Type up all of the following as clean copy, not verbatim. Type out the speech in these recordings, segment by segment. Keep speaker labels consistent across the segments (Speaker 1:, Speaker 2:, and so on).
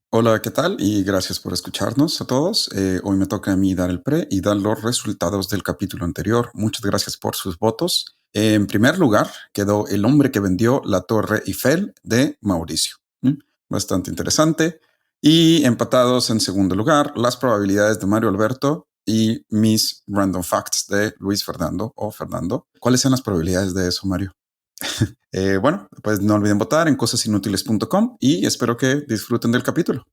Speaker 1: Hola, ¿qué tal? Y gracias por escucharnos a todos. Hoy me toca a mí dar el pre y dar los resultados del capítulo anterior. Muchas gracias por sus votos. En primer lugar, quedó El hombre que vendió la Torre Eiffel de Mauricio. Bastante interesante. Y empatados en segundo lugar, las probabilidades de Mario Alberto y mis random facts de Luis Fernando o Fernando. ¿Cuáles son las probabilidades de eso, Mario? Bueno, pues no olviden votar en cosasinútiles.com y espero que disfruten del capítulo.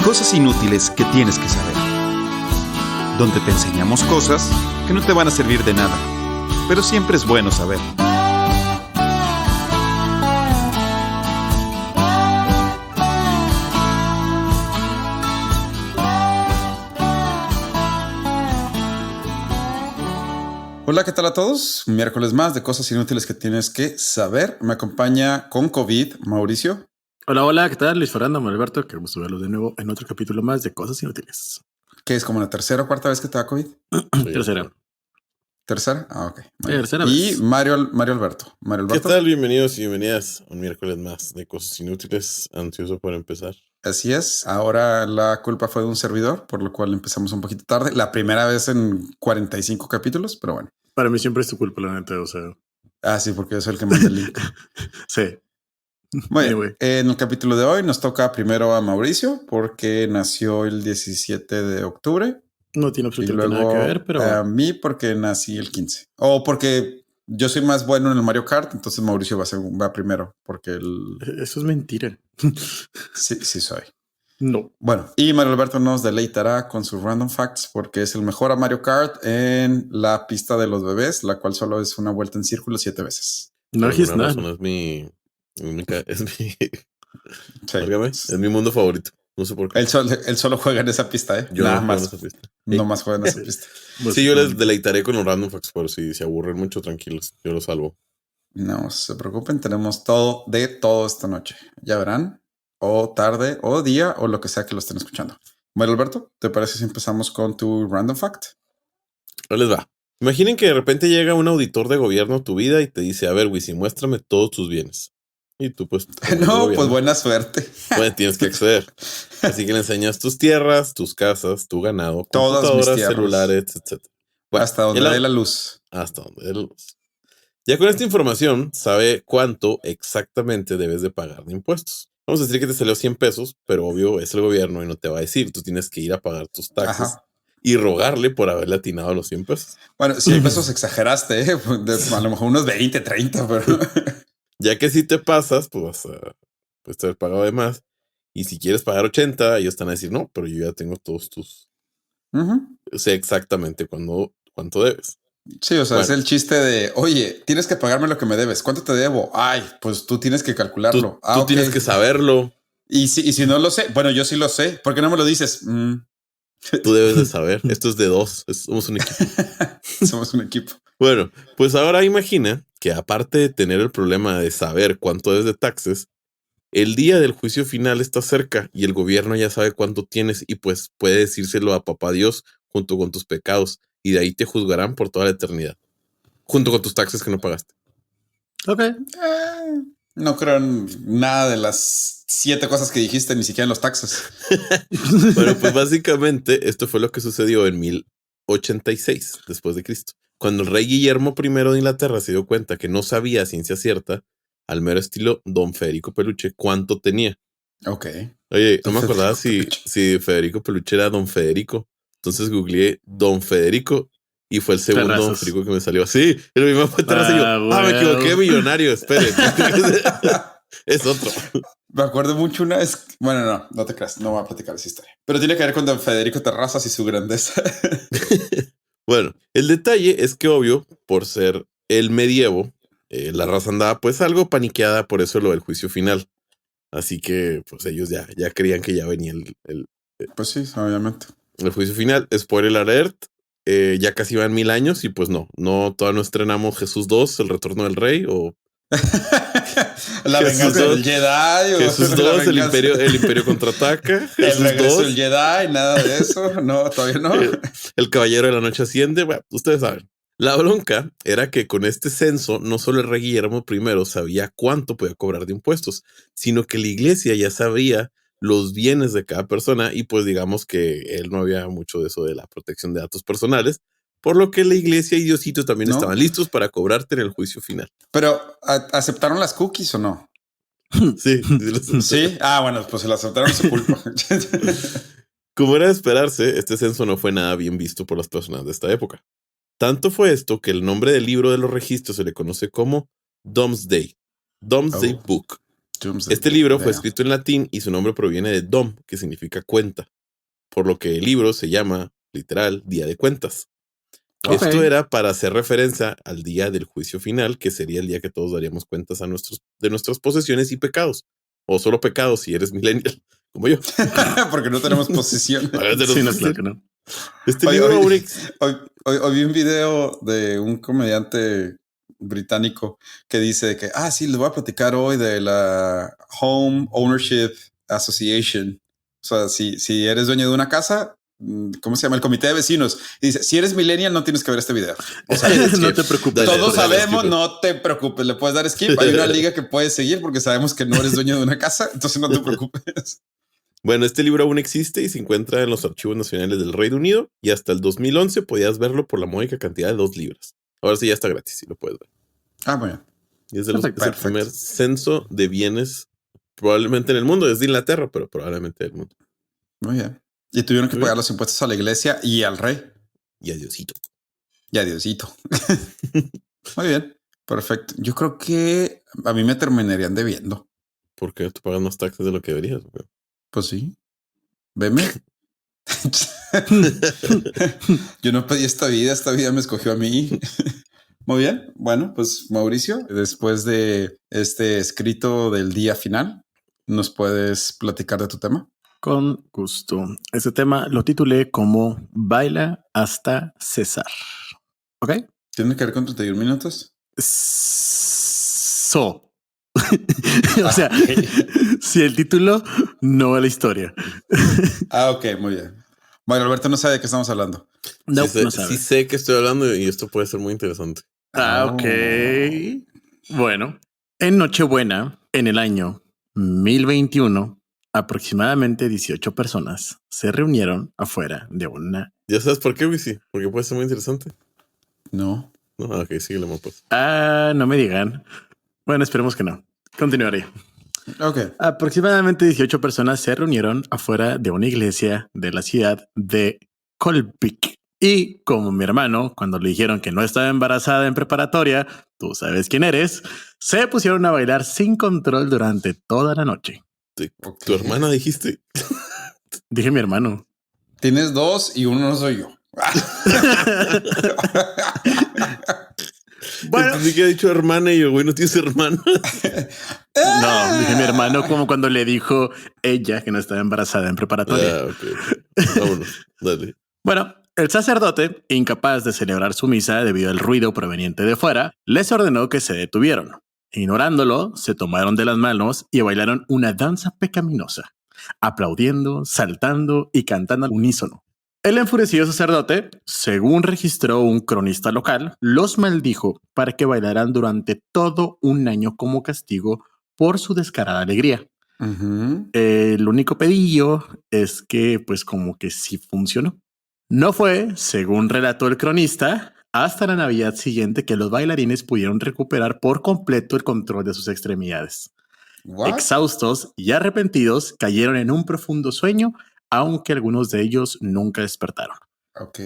Speaker 2: Cosas inútiles que tienes que saber. Donde te enseñamos cosas que no te van a servir de nada, pero siempre es bueno saber.
Speaker 1: Hola, ¿qué tal a todos? Miércoles más de cosas inútiles que tienes que saber. Me acompaña con COVID Mauricio.
Speaker 3: Hola, ¿qué tal? Luis Fernando, Alberto, qué gusto verlos de nuevo en otro capítulo más de Cosas Inútiles.
Speaker 1: Que es como la tercera o cuarta vez que te da COVID.
Speaker 3: Tercera.
Speaker 1: ¿Tercera? Ah, ok.
Speaker 3: Tercera
Speaker 1: y
Speaker 3: vez.
Speaker 1: Mario Alberto.
Speaker 4: ¿Qué tal? Bienvenidos y bienvenidas a un miércoles más de Cosas Inútiles. Ansioso por empezar.
Speaker 1: Así es. Ahora la culpa fue de un servidor, por lo cual empezamos un poquito tarde. La primera vez en 45 capítulos, pero bueno.
Speaker 3: Para mí siempre es tu culpa, la neta, o sea.
Speaker 1: Ah, sí, porque yo soy el que manda el link.
Speaker 3: Sí.
Speaker 1: Bueno, anyway. En el capítulo de hoy nos toca primero a Mauricio porque nació el 17 de octubre.
Speaker 3: No tiene absolutamente nada que ver, pero...
Speaker 1: A mí porque nací el 15. O porque yo soy más bueno en el Mario Kart, entonces Mauricio va primero. Porque
Speaker 3: Eso es mentira.
Speaker 1: Sí soy.
Speaker 3: No.
Speaker 1: Bueno, y Mario Alberto nos deleitará con sus random facts porque es el mejor a Mario Kart en la pista de los bebés, la cual solo es una vuelta en círculo 7 veces.
Speaker 3: No es nada.
Speaker 4: Es mi mundo favorito. No sé por qué.
Speaker 1: Él solo juega en esa pista, ¿eh?
Speaker 4: Yo
Speaker 1: nada
Speaker 4: no
Speaker 1: más.
Speaker 4: juego en esa pista.
Speaker 1: No más juega en esa pista.
Speaker 4: Pues, sí, yo les deleitaré con los random facts, pero si se aburren mucho, tranquilos. Yo los salvo.
Speaker 1: No se preocupen, tenemos todo esta noche. Ya verán. O tarde, o día, o lo que sea que lo estén escuchando. Bueno, Alberto, ¿te parece si empezamos con tu random fact?
Speaker 4: Ahí les va. Imaginen que de repente llega un auditor de gobierno a tu vida y te dice, a ver, Wisi, muéstrame todos tus bienes. Y tú, pues...
Speaker 1: No, pues buena suerte.
Speaker 4: Pues tienes que acceder. Así que le enseñas tus tierras, tus casas, tu ganado, computadoras, celulares, etc.
Speaker 1: Bueno, hasta donde dé la luz.
Speaker 4: Hasta donde dé la luz. Ya con esta información, sabe cuánto exactamente debes de pagar de impuestos. Vamos a decir que te salió 100 pesos, pero obvio es el gobierno y no te va a decir. Tú tienes que ir a pagar tus taxes. Ajá. Y rogarle por haberle atinado a los 100 pesos.
Speaker 1: Bueno, 100 pesos exageraste, ¿eh? A lo mejor unos 20, 30, pero...
Speaker 4: Ya que si te pasas, pues vas a haber pagado de más. Y si quieres pagar 80, ellos están a decir, no, pero yo ya tengo todos tus... Sé exactamente cuánto debes.
Speaker 1: Sí, o sea, bueno, es el chiste de, oye, tienes que pagarme lo que me debes. ¿Cuánto te debo? Ay, pues tú tienes que calcularlo.
Speaker 4: Tú okay. Tienes que saberlo.
Speaker 1: Y si no lo sé, bueno, yo sí lo sé. ¿Por qué no me lo dices?
Speaker 4: Tú debes de saber. Esto es de dos. Somos un equipo.
Speaker 1: Somos un equipo.
Speaker 4: Bueno, pues ahora imagina que aparte de tener el problema de saber cuánto debes de taxes, el día del juicio final está cerca y el gobierno ya sabe cuánto tienes y pues puede decírselo a papá Dios junto con tus pecados y de ahí te juzgarán por toda la eternidad, junto con tus taxes que no pagaste.
Speaker 3: Ok.
Speaker 1: No creo en nada de las 7 cosas que dijiste, ni siquiera en los taxes.
Speaker 4: Bueno, pues básicamente esto fue lo que sucedió en 1086 después de Cristo. Cuando el rey Guillermo I de Inglaterra se dio cuenta que no sabía a ciencia cierta, al mero estilo Don Federico Peluche, cuánto tenía.
Speaker 1: Ok.
Speaker 4: Oye, no me acordaba si Federico Peluche era Don Federico. Entonces googleé Don Federico y fue el segundo
Speaker 3: Terrazos.
Speaker 4: Don Federico que me salió. Sí, el mismo fue Terrazas y yo, me equivoqué, millonario, espere. Es otro.
Speaker 1: Me acuerdo mucho una vez. Bueno, no te creas, no voy a platicar esa historia. Pero tiene que ver con Don Federico Terrazas y su grandeza.
Speaker 4: Bueno, el detalle es que obvio, por ser el medievo, la raza andaba pues algo paniqueada por eso lo del juicio final. Así que pues ellos ya creían que ya venía
Speaker 1: pues sí, obviamente.
Speaker 4: El juicio final. Spoiler alert, ya casi van 1000 años y pues no, todavía no estrenamos Jesús 2, el retorno del rey o...
Speaker 1: La venganza del Jedi.
Speaker 4: Jesús 2, el imperio contraataca.
Speaker 1: El regreso del Jedi, nada de eso. No, todavía no.
Speaker 4: El caballero de la noche asciende. Bueno, ustedes saben. La bronca era que con este censo no solo el rey Guillermo I sabía cuánto podía cobrar de impuestos, sino que la iglesia ya sabía los bienes de cada persona y pues digamos que él no había mucho de eso de la protección de datos personales, por lo que la iglesia y Diosito también
Speaker 1: ¿No?
Speaker 4: estaban listos para cobrarte en el juicio final.
Speaker 1: Pero, ¿aceptaron las cookies o no?
Speaker 4: Sí.
Speaker 1: Sí. Ah, bueno, pues se las aceptaron, es su culpa.
Speaker 4: Como era de esperarse, este censo no fue nada bien visto por las personas de esta época. Tanto fue esto que el nombre del libro de los registros se le conoce como Domesday
Speaker 1: Oh.
Speaker 4: Book.
Speaker 1: Doomsday
Speaker 4: Este
Speaker 1: Book,
Speaker 4: libro fue
Speaker 1: vea.
Speaker 4: escrito en latín y su nombre proviene de dom, que significa cuenta, por lo que el libro se llama, literal, Día de Cuentas.
Speaker 3: Ok.
Speaker 4: Esto era para hacer referencia al día del juicio final, que sería el día que todos daríamos cuentas de nuestras posesiones y pecados. O solo pecados si eres millennial, como yo.
Speaker 1: Porque no tenemos posición.
Speaker 3: Sí, no, claro que no.
Speaker 4: Este
Speaker 1: Oye,
Speaker 4: libro
Speaker 1: hoy,
Speaker 4: aún
Speaker 1: hoy vi un video de un comediante británico que dice que, sí, les voy a platicar hoy de la Home Ownership Association. O sea, si eres dueño de una casa, ¿cómo se llama? El comité de vecinos. Y dice, si eres millennial, no tienes que ver este video. O sea,
Speaker 3: No te preocupes.
Speaker 4: Dale,
Speaker 1: todos
Speaker 4: dale,
Speaker 1: sabemos,
Speaker 4: skip.
Speaker 1: no te preocupes, le puedes dar skip. Hay una liga que puedes seguir porque sabemos que no eres dueño de una casa, entonces no te preocupes.
Speaker 4: Bueno, este libro aún existe y se encuentra en los archivos nacionales del Reino Unido y hasta el 2011 podías verlo por la módica cantidad de 2 libras. Ahora sí ya está gratis y lo puedes ver.
Speaker 1: Bueno.
Speaker 4: Y es el
Speaker 1: Perfecto.
Speaker 4: primer censo de bienes probablemente en el mundo, es de Inglaterra, pero probablemente del mundo.
Speaker 1: Muy bien. Y tuvieron que
Speaker 4: Muy
Speaker 1: pagar
Speaker 4: bien.
Speaker 1: los impuestos a la iglesia y al rey.
Speaker 4: Y adiosito.
Speaker 1: Y a Diosito. Muy bien. Perfecto. Yo creo que a mí me terminarían debiendo.
Speaker 4: ¿Por qué tú pagas más taxes de lo que deberías? Güey?
Speaker 1: Pues sí. Veme. Yo no pedí esta vida me escogió a mí. Muy bien. Bueno, pues Mauricio, después de este escrito del día final, ¿nos puedes platicar de tu tema?
Speaker 3: Con gusto. Este tema lo titulé como Baila hasta César. ¿Ok?
Speaker 1: ¿Tiene que ver con 31 minutos?
Speaker 3: O sea, si el título no va a la historia.
Speaker 1: Ok, muy bien. Bueno, Alberto no sabe de qué estamos hablando.
Speaker 3: No,
Speaker 4: sí,
Speaker 3: no sabe.
Speaker 4: sí sé que estoy hablando y esto puede ser muy interesante.
Speaker 3: Ok. Bueno, en Nochebuena, en el año 1021, aproximadamente 18 personas se reunieron afuera de una...
Speaker 4: ¿Ya sabes por qué, Wisi? Porque puede ser muy interesante.
Speaker 1: No.
Speaker 4: No, ok, síguele, pues.
Speaker 3: No me digan. Bueno, esperemos que no. Continuaré.
Speaker 1: Ok.
Speaker 3: Aproximadamente 18 personas se reunieron afuera de una iglesia de la ciudad de Kolpik. Y como mi hermano, cuando le dijeron que no estaba embarazada en preparatoria, tú sabes quién eres, se pusieron a bailar sin control durante toda la noche.
Speaker 1: Ok.
Speaker 4: Tu hermana dijiste.
Speaker 3: Dije mi hermano.
Speaker 1: Tienes 2 y uno no soy yo.
Speaker 3: Bueno,
Speaker 4: Entendí que ha dicho hermana y yo, güey, no tienes hermana.
Speaker 3: no, dije mi hermano como cuando le dijo ella que no estaba embarazada en preparatoria.
Speaker 4: Ok. Vámonos, dale.
Speaker 3: Bueno, el sacerdote, incapaz de celebrar su misa debido al ruido proveniente de fuera, les ordenó que se detuvieron. Ignorándolo, se tomaron de las manos y bailaron una danza pecaminosa, aplaudiendo, saltando y cantando al unísono. El enfurecido sacerdote, según registró un cronista local, los maldijo para que bailaran durante todo un año como castigo por su descarada alegría. El único pedillo es que, pues, como que sí funcionó. No fue, según relató el cronista, hasta la Navidad siguiente que los bailarines pudieron recuperar por completo el control de sus extremidades.
Speaker 1: What?
Speaker 3: Exhaustos y arrepentidos, cayeron en un profundo sueño, aunque algunos de ellos nunca despertaron.
Speaker 1: Ok.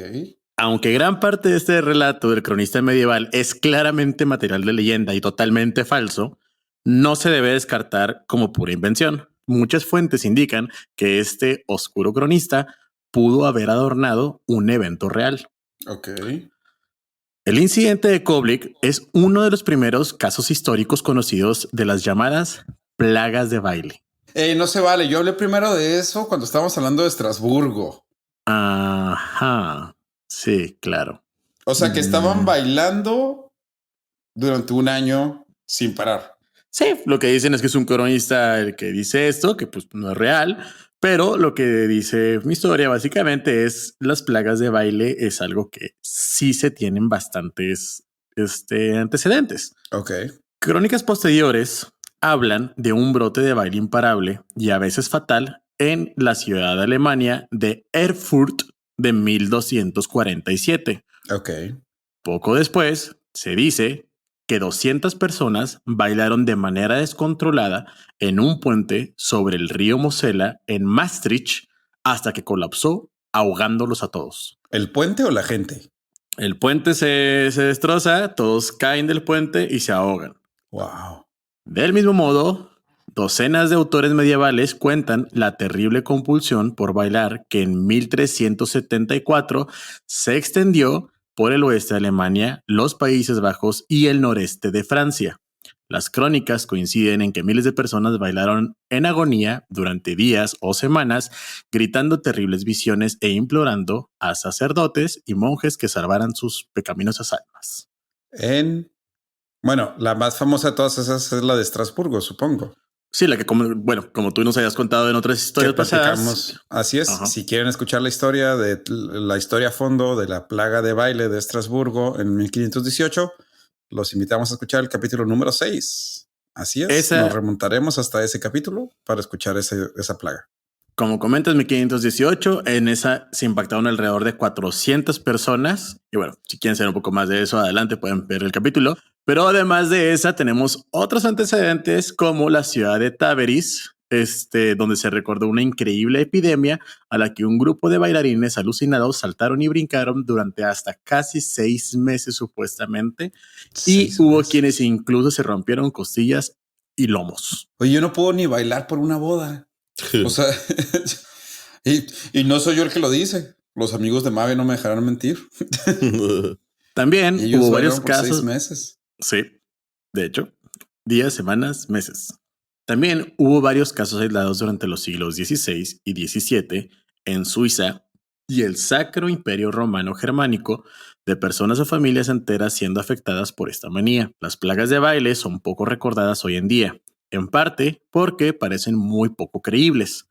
Speaker 3: Aunque gran parte de este relato del cronista medieval es claramente material de leyenda y totalmente falso, no se debe descartar como pura invención. Muchas fuentes indican que este oscuro cronista pudo haber adornado un evento real.
Speaker 1: Ok.
Speaker 3: El incidente de Koblik es uno de los primeros casos históricos conocidos de las llamadas plagas de baile.
Speaker 1: No se vale. Yo hablé primero de eso cuando estábamos hablando de Estrasburgo.
Speaker 3: Ajá. Sí, claro.
Speaker 1: O sea, que estaban bailando durante un año sin parar.
Speaker 3: Sí, lo que dicen es que es un cronista el que dice esto, que pues no es real, Pero lo que dice mi historia básicamente es las plagas de baile es algo que sí se tienen bastantes antecedentes.
Speaker 1: Ok.
Speaker 3: Crónicas posteriores hablan de un brote de baile imparable y a veces fatal en la ciudad de Alemania de Erfurt de 1247.
Speaker 1: Ok.
Speaker 3: Poco después, se dice que 200 personas bailaron de manera descontrolada en un puente sobre el río Mosela en Maastricht hasta que colapsó, ahogándolos a todos.
Speaker 1: ¿El puente o la gente?
Speaker 3: El puente se destroza, todos caen del puente y se ahogan.
Speaker 1: Wow.
Speaker 3: Del mismo modo, docenas de autores medievales cuentan la terrible compulsión por bailar que en 1374 se extendió por el oeste de Alemania, los Países Bajos y el noreste de Francia. Las crónicas coinciden en que miles de personas bailaron en agonía durante días o semanas, gritando terribles visiones e implorando a sacerdotes y monjes que salvaran sus pecaminosas almas.
Speaker 1: Bueno, la más famosa de todas esas es la de Estrasburgo, supongo.
Speaker 3: Sí, la que como tú nos habías contado en otras historias pasadas.
Speaker 1: Así es.
Speaker 3: Ajá.
Speaker 1: Si quieren escuchar la historia a fondo de la plaga de baile de Estrasburgo en 1518, los invitamos a escuchar el capítulo número 6. Así es. Nos remontaremos hasta ese capítulo para escuchar esa plaga.
Speaker 3: Como comentas, 1518, en esa se impactaron alrededor de 400 personas. Y bueno, si quieren saber un poco más de eso, adelante pueden ver el capítulo. Pero además de esa, tenemos otros antecedentes como la ciudad de Tabriz, donde se recordó una increíble epidemia a la que un grupo de bailarines alucinados saltaron y brincaron durante hasta casi 6 meses supuestamente. Y hubo quienes incluso se rompieron costillas y lomos.
Speaker 1: Oye, yo no puedo ni bailar por una boda. O sea, y no soy yo el que lo dice. Los amigos de Mabe no me dejarán mentir.
Speaker 3: También hubo varios casos.
Speaker 1: 6 meses.
Speaker 3: Sí, de hecho, días, semanas, meses. También hubo varios casos aislados durante los siglos XVI y XVII en Suiza y el Sacro Imperio Romano Germánico de personas o familias enteras siendo afectadas por esta manía. Las plagas de baile son poco recordadas hoy en día, en parte porque parecen muy poco creíbles.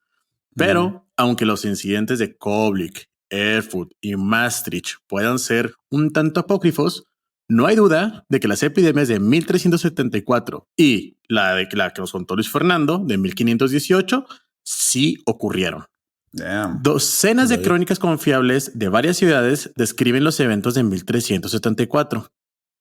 Speaker 3: Pero, aunque los incidentes de Koblik, Erfurt y Maastricht puedan ser un tanto apócrifos, no hay duda de que las epidemias de 1374 y la que nos contó Luis Fernando de 1518 sí ocurrieron.
Speaker 1: Damn.
Speaker 3: Docenas de crónicas confiables de varias ciudades describen los eventos de 1374.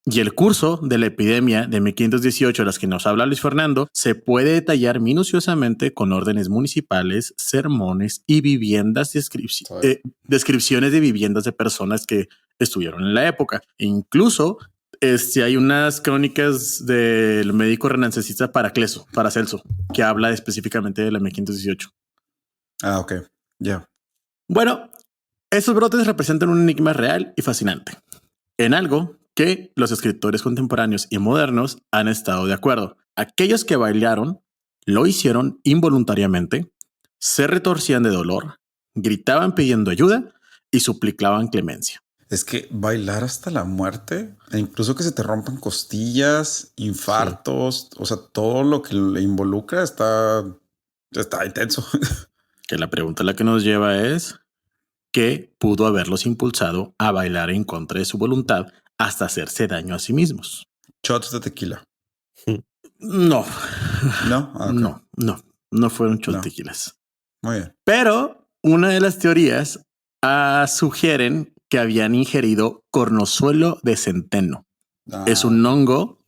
Speaker 3: Y el curso de la epidemia de 1518, de las que nos habla Luis Fernando, se puede detallar minuciosamente con órdenes municipales, sermones y viviendas, descripciones de viviendas de personas que estuvieron en la época. E incluso hay unas crónicas del médico renancentista Paracelso, que habla específicamente de la 1518.
Speaker 1: Ah, ok. Ya.
Speaker 3: Bueno, esos brotes representan un enigma real y fascinante. En algo que los escritores contemporáneos y modernos han estado de acuerdo. Aquellos que bailaron lo hicieron involuntariamente, se retorcían de dolor, gritaban pidiendo ayuda y suplicaban clemencia.
Speaker 1: Es que bailar hasta la muerte, e incluso que se te rompan costillas, infartos, o sea, todo lo que le involucra está intenso.
Speaker 3: Que la pregunta a la que nos lleva es ¿qué pudo haberlos impulsado a bailar en contra de su voluntad hasta hacerse daño a sí mismos?
Speaker 1: Shots de tequila.
Speaker 3: No.
Speaker 1: ¿No? Ah, okay.
Speaker 3: No fueron shots de tequilas.
Speaker 1: Muy bien.
Speaker 3: Pero una de las teorías sugieren que habían ingerido cornozuelo de centeno. Es un hongo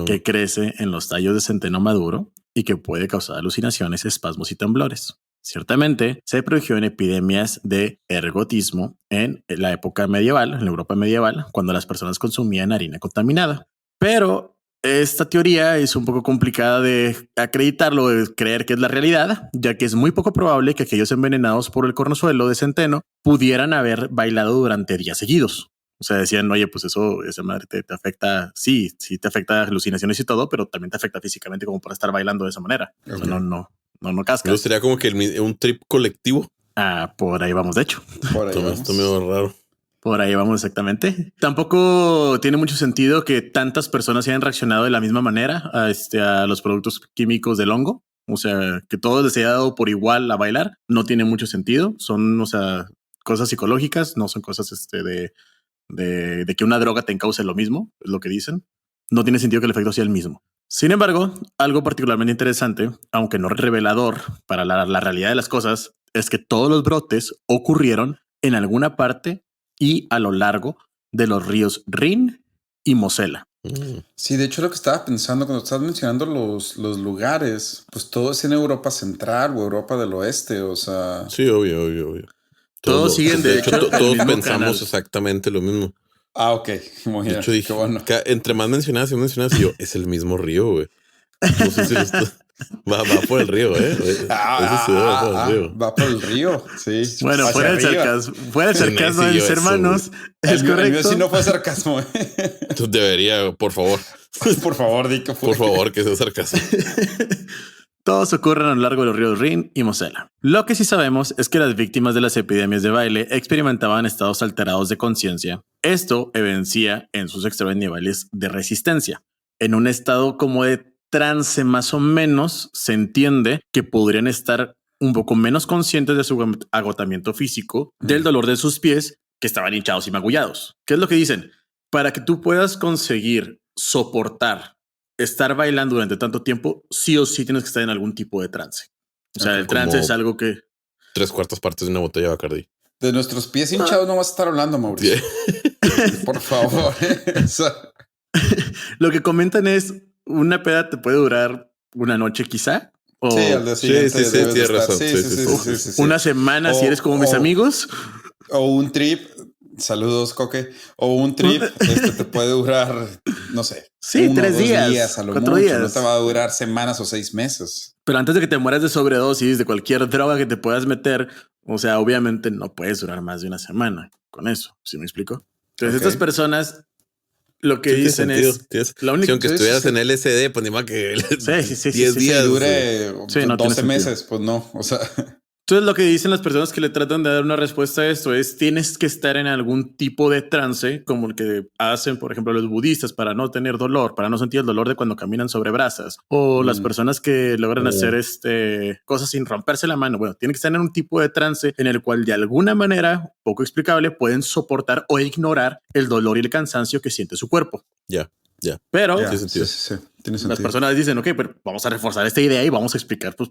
Speaker 3: que crece en los tallos de centeno maduro y que puede causar alucinaciones, espasmos y temblores. Ciertamente, se produjo en epidemias de ergotismo en la época medieval, en la Europa medieval, cuando las personas consumían harina contaminada. Pero esta teoría es un poco complicada de acreditarlo, de creer que es la realidad, ya que es muy poco probable que aquellos envenenados por el cornozuelo de centeno pudieran haber bailado durante días seguidos. O sea, decían, oye, pues esa madre te afecta, sí te afecta alucinaciones y todo, pero también te afecta físicamente como para estar bailando de esa manera. Okay. O sea, no cascas.
Speaker 4: Pero sería como que un trip colectivo.
Speaker 3: Ah, por ahí vamos, de hecho.
Speaker 1: Por ahí vamos.
Speaker 4: Esto medio raro.
Speaker 3: Por ahí vamos exactamente. Tampoco tiene mucho sentido que tantas personas hayan reaccionado de la misma manera a los productos químicos del hongo. O sea, que todo les haya dado por igual a bailar, no tiene mucho sentido. Son, o sea, cosas psicológicas, no son cosas de que una droga te encauce lo mismo, es lo que dicen. No tiene sentido que el efecto sea el mismo. Sin embargo, algo particularmente interesante, aunque no revelador para la realidad de las cosas, es que todos los brotes ocurrieron en alguna parte y a lo largo de los ríos Rin y Mosela.
Speaker 1: Sí, de hecho lo que estaba pensando cuando estabas mencionando los lugares, pues todo es en Europa Central o Europa del Oeste, o sea...
Speaker 4: Sí, obvio.
Speaker 3: Todos siguen, de hecho,
Speaker 4: todos pensamos exactamente lo mismo.
Speaker 1: Ah, ok. Muy bien.
Speaker 4: De hecho, dije,
Speaker 1: qué bueno.
Speaker 4: Entre más mencionadas y yo, es el mismo río, güey. No sé si va por el río,
Speaker 1: Va por el río, sí.
Speaker 3: Bueno, fuera el sarcasmo de mis hermanos, es correcto.
Speaker 1: El mío sí no fue sarcasmo.
Speaker 4: Tú debería, por favor.
Speaker 1: Por favor, di que fue.
Speaker 4: Por favor, que sea sarcasmo.
Speaker 3: Todos ocurren a lo largo de los ríos Rin y Mosela. Lo que sí sabemos es que las víctimas de las epidemias de baile experimentaban estados alterados de conciencia. Esto evidencia en sus extremos niveles de resistencia. En un estado como de trance más o menos, se entiende que podrían estar un poco menos conscientes de su agotamiento físico, del dolor de sus pies, que estaban hinchados y magullados. ¿Qué es lo que dicen? Para que tú puedas conseguir soportar estar bailando durante tanto tiempo, sí o sí tienes que estar en algún tipo de trance. O sea, el trance es algo que...
Speaker 4: 3/4 partes de una botella de Bacardi.
Speaker 1: De nuestros pies hinchados no vas a estar hablando, Mauricio. Por favor.
Speaker 3: Lo que comentan es, una peda te puede durar una noche quizá. O...
Speaker 1: Sí, al día siguiente
Speaker 4: tienes razón.
Speaker 1: Sí.
Speaker 3: Una semana si eres como mis amigos.
Speaker 1: O un trip... Saludos, Coque. O un trip te puede durar, no sé.
Speaker 3: Sí, 3
Speaker 1: días. A lo
Speaker 3: 4
Speaker 1: mucho.
Speaker 3: días.
Speaker 1: No te va a durar semanas o 6 meses.
Speaker 3: Pero antes de que te mueras de sobredosis de cualquier droga que te puedas meter, o sea, obviamente no puedes durar más de una semana con eso. ¿Sí me explico? Entonces, estas personas lo que dicen es...
Speaker 4: La única... aunque estuvieras en LSD, pues ni más que
Speaker 1: 10 días dure 12 meses, pues no. O sea...
Speaker 3: Entonces lo que dicen las personas que le tratan de dar una respuesta a esto es tienes que estar en algún tipo de trance como el que hacen, por ejemplo, los budistas para no tener dolor, para no sentir el dolor de cuando caminan sobre brasas, o las personas que logran hacer cosas sin romperse la mano. Bueno, tienen que estar en un tipo de trance en el cual de alguna manera poco explicable pueden soportar o ignorar el dolor y el cansancio que siente su cuerpo.
Speaker 4: Ya.
Speaker 3: Pero
Speaker 1: tiene sentido.
Speaker 3: Las personas dicen, ok, pero vamos a reforzar esta idea y vamos a explicar, pues,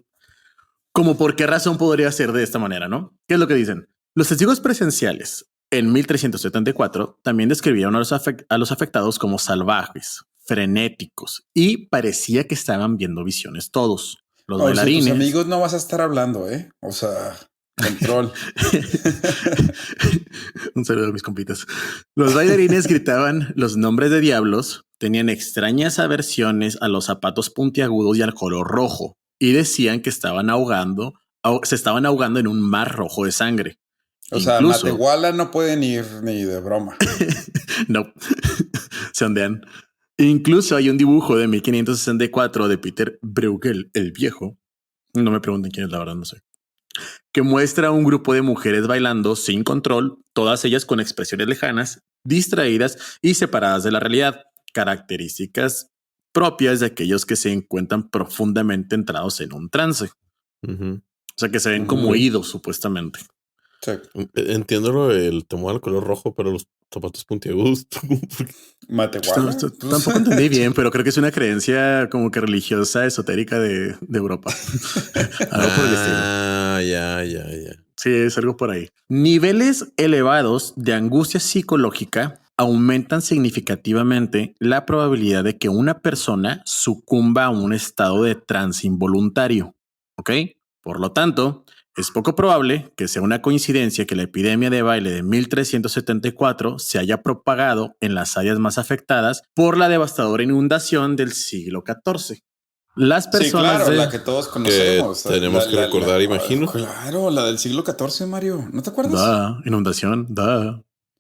Speaker 3: como por qué razón podría ser de esta manera, ¿no? ¿Qué es lo que dicen? Los testigos presenciales en 1374 también describieron a los afectados como salvajes, frenéticos y parecía que estaban viendo visiones todos. Los bailarines...
Speaker 1: Tus amigos no vas a estar hablando, O sea, control.
Speaker 3: Un saludo a mis compitas. Los bailarines gritaban los nombres de diablos, tenían extrañas aversiones a los zapatos puntiagudos y al color rojo. Y decían que se estaban ahogando en un mar rojo de sangre.
Speaker 1: O sea, Matehuala no pueden ir ni de broma.
Speaker 3: No, se ondean. Incluso hay un dibujo de 1564 de Peter Bruegel, el viejo. No me pregunten quién es, la verdad, no sé. Que muestra a un grupo de mujeres bailando sin control, todas ellas con expresiones lejanas, distraídas y separadas de la realidad. Características propias de aquellos que se encuentran profundamente entrados en un trance. O sea, que se ven como idos, supuestamente.
Speaker 1: Sí.
Speaker 4: Entiendo el temor al color rojo, pero los zapatos puntiagudos.
Speaker 1: Matehuala.
Speaker 3: Tampoco entendí bien, pero creo que es una creencia como que religiosa, esotérica de Europa. Algo por el estilo.
Speaker 4: Ya.
Speaker 3: Sí, es algo por ahí. Niveles elevados de angustia psicológica aumentan significativamente la probabilidad de que una persona sucumba a un estado de trance involuntario. ¿Ok? Por lo tanto, es poco probable que sea una coincidencia que la epidemia de baile de 1374 se haya propagado en las áreas más afectadas por la devastadora inundación del siglo XIV. Las personas...
Speaker 1: Sí, claro, la que todos conocemos.
Speaker 4: Que tenemos que recordar, imagino.
Speaker 1: Claro, la del siglo XIV, Mario. ¿No te acuerdas?
Speaker 3: Inundación,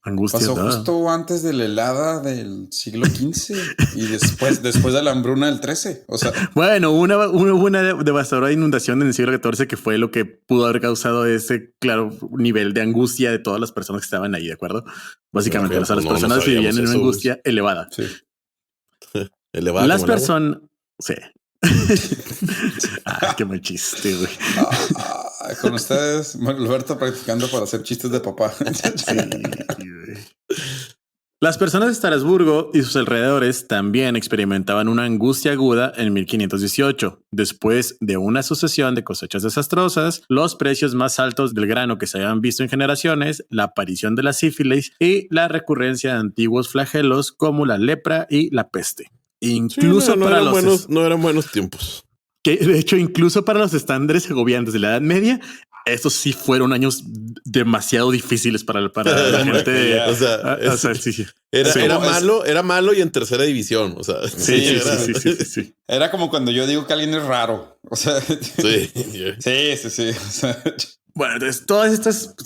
Speaker 3: angustia.
Speaker 1: Pasó justo antes de la helada del siglo XV y después de la hambruna del XIII. O sea,
Speaker 3: bueno, hubo una devastadora inundación en el siglo XIV que fue lo que pudo haber causado ese claro nivel de angustia de todas las personas que estaban ahí, ¿de acuerdo? Básicamente, las personas vivían en una angustia elevada.
Speaker 1: Sí.
Speaker 4: Elevada.
Speaker 3: Las personas, sí. Qué mal chiste, güey.
Speaker 1: Con ustedes, Alberto practicando para hacer chistes de papá.
Speaker 3: Sí, güey. Las personas de Estrasburgo y sus alrededores también experimentaban una angustia aguda en 1518. Después de una sucesión de cosechas desastrosas, los precios más altos del grano que se habían visto en generaciones, la aparición de la sífilis y la recurrencia de antiguos flagelos como la lepra y la peste. Incluso
Speaker 4: no
Speaker 3: para
Speaker 4: no eran buenos tiempos.
Speaker 3: Que de hecho, incluso para los estándares segovianos de la Edad Media, estos sí fueron años demasiado difíciles para la gente.
Speaker 4: Era malo y en tercera división. O sea,
Speaker 3: sí.
Speaker 1: Era como cuando yo digo que alguien es raro. O sea, sí. O sea,
Speaker 3: bueno, entonces todos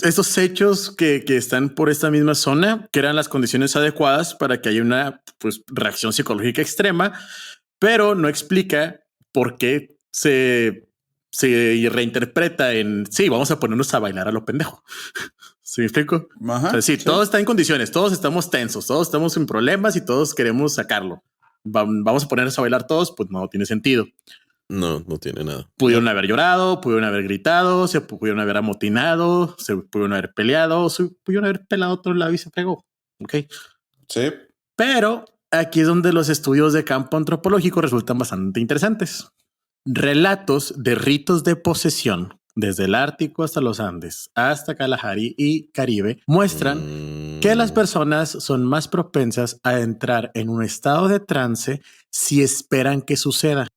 Speaker 3: estos hechos que están por esta misma zona, que eran las condiciones adecuadas para que haya una reacción psicológica extrema, pero no explica por qué se reinterpreta en sí, vamos a ponernos a bailar a lo pendejo. ¿Sí me explico?
Speaker 1: Ajá,
Speaker 3: o sea, sí, todo está en condiciones, todos estamos tensos, todos estamos en problemas y todos queremos sacarlo. Vamos a ponernos a bailar todos, pues no tiene sentido.
Speaker 4: No tiene nada.
Speaker 3: Pudieron haber llorado, pudieron haber gritado, se pudieron haber amotinado, se pudieron haber peleado, se pudieron haber pelado a otro lado y se pegó. Ok.
Speaker 1: Sí.
Speaker 3: Pero aquí es donde los estudios de campo antropológico resultan bastante interesantes. Relatos de ritos de posesión desde el Ártico hasta los Andes, hasta Kalahari y Caribe, muestran que las personas son más propensas a entrar en un estado de trance si esperan que suceda.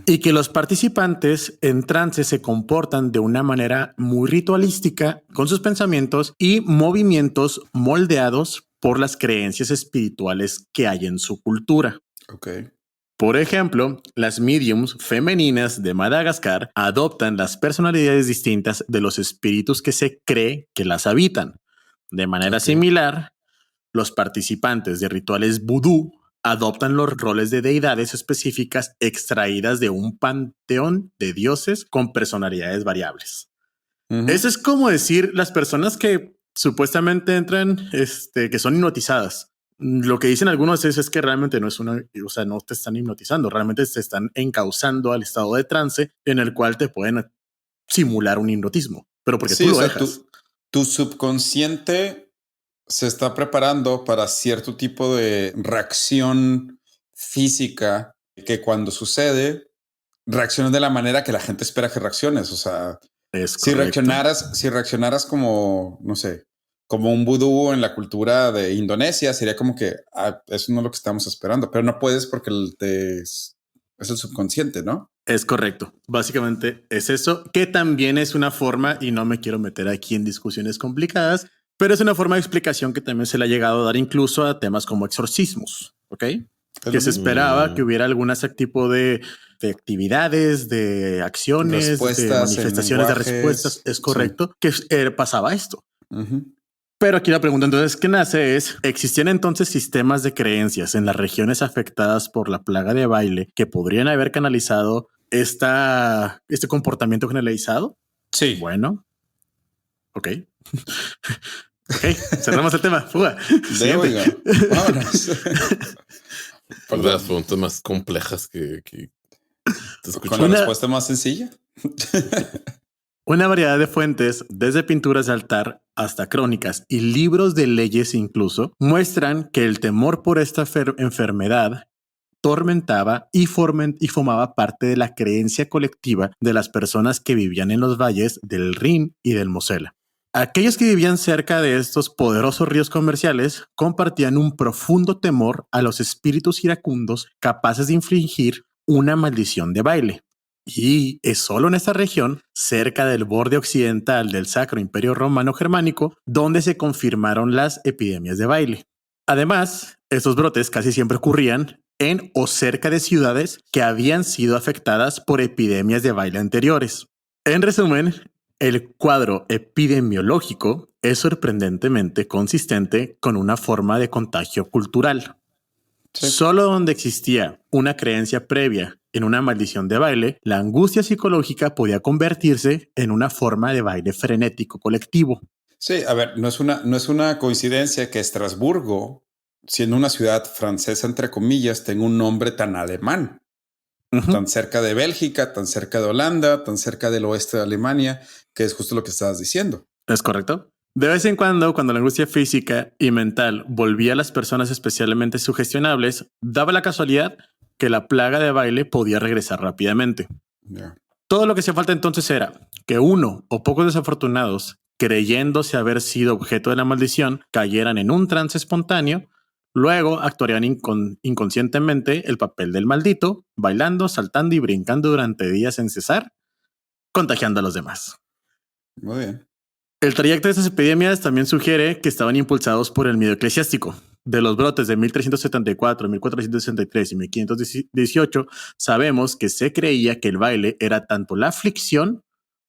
Speaker 3: Y que los participantes en trance se comportan de una manera muy ritualística con sus pensamientos y movimientos moldeados por las creencias espirituales que hay en su cultura.
Speaker 1: Okay.
Speaker 3: Por ejemplo, las mediums femeninas de Madagascar adoptan las personalidades distintas de los espíritus que se cree que las habitan. De manera similar, los participantes de rituales vudú adoptan los roles de deidades específicas extraídas de un panteón de dioses con personalidades variables. Eso es como decir las personas que supuestamente entran, que son hipnotizadas. Lo que dicen algunos es que realmente no es no te están hipnotizando, realmente te están encauzando al estado de trance en el cual te pueden simular un hipnotismo, pero porque tú lo dejas.
Speaker 1: Tu subconsciente se está preparando para cierto tipo de reacción física que cuando sucede reacciones de la manera que la gente espera que reacciones. O sea, si reaccionaras como, no sé, como un vudú en la cultura de Indonesia, sería como que eso no es lo que estamos esperando, pero no puedes porque es el subconsciente, ¿no?
Speaker 3: Es correcto. Básicamente es eso, que también es una forma, y no me quiero meter aquí en discusiones complicadas, pero es una forma de explicación que también se le ha llegado a dar incluso a temas como exorcismos, ¿ok? Que se esperaba que hubiera algún tipo de actividades, de acciones, de manifestaciones, de respuestas. Es correcto que pasaba esto. Pero aquí la pregunta entonces que nace es, ¿existían entonces sistemas de creencias en las regiones afectadas por la plaga de baile que podrían haber canalizado este comportamiento generalizado?
Speaker 1: Sí.
Speaker 3: Bueno. Ok. Cerramos el tema. Fuga.
Speaker 1: Vámonos.
Speaker 4: Las preguntas más complejas que te escucho.
Speaker 1: Con la respuesta más sencilla.
Speaker 3: Una variedad de fuentes, desde pinturas de altar hasta crónicas y libros de leyes incluso, muestran que el temor por esta enfermedad tormentaba y formaba parte de la creencia colectiva de las personas que vivían en los valles del Rin y del Mosela. Aquellos que vivían cerca de estos poderosos ríos comerciales compartían un profundo temor a los espíritus iracundos capaces de infligir una maldición de baile. Y es solo en esta región, cerca del borde occidental del Sacro Imperio Romano Germánico, donde se confirmaron las epidemias de baile. Además, estos brotes casi siempre ocurrían en o cerca de ciudades que habían sido afectadas por epidemias de baile anteriores. En resumen, el cuadro epidemiológico es sorprendentemente consistente con una forma de contagio cultural. Sí. Solo donde existía una creencia previa en una maldición de baile, la angustia psicológica podía convertirse en una forma de baile frenético colectivo.
Speaker 1: Sí, a ver, no es una coincidencia que Estrasburgo, siendo una ciudad francesa, entre comillas, tenga un nombre tan alemán. Tan cerca de Bélgica, tan cerca de Holanda, tan cerca del oeste de Alemania, que es justo lo que estabas diciendo.
Speaker 3: Es correcto. De vez en cuando la angustia física y mental volvía a las personas especialmente sugestionables, daba la casualidad que la plaga de baile podía regresar rápidamente.
Speaker 1: Yeah.
Speaker 3: Todo lo que hacía falta entonces era que uno o pocos desafortunados, creyéndose haber sido objeto de la maldición, cayeran en un trance espontáneo. Luego actuarían inconscientemente el papel del maldito, bailando, saltando y brincando durante días sin cesar, contagiando a los demás.
Speaker 1: Muy bien.
Speaker 3: El trayecto de estas epidemias también sugiere que estaban impulsados por el miedo eclesiástico. De los brotes de 1374, 1463 y 1518, sabemos que se creía que el baile era tanto la aflicción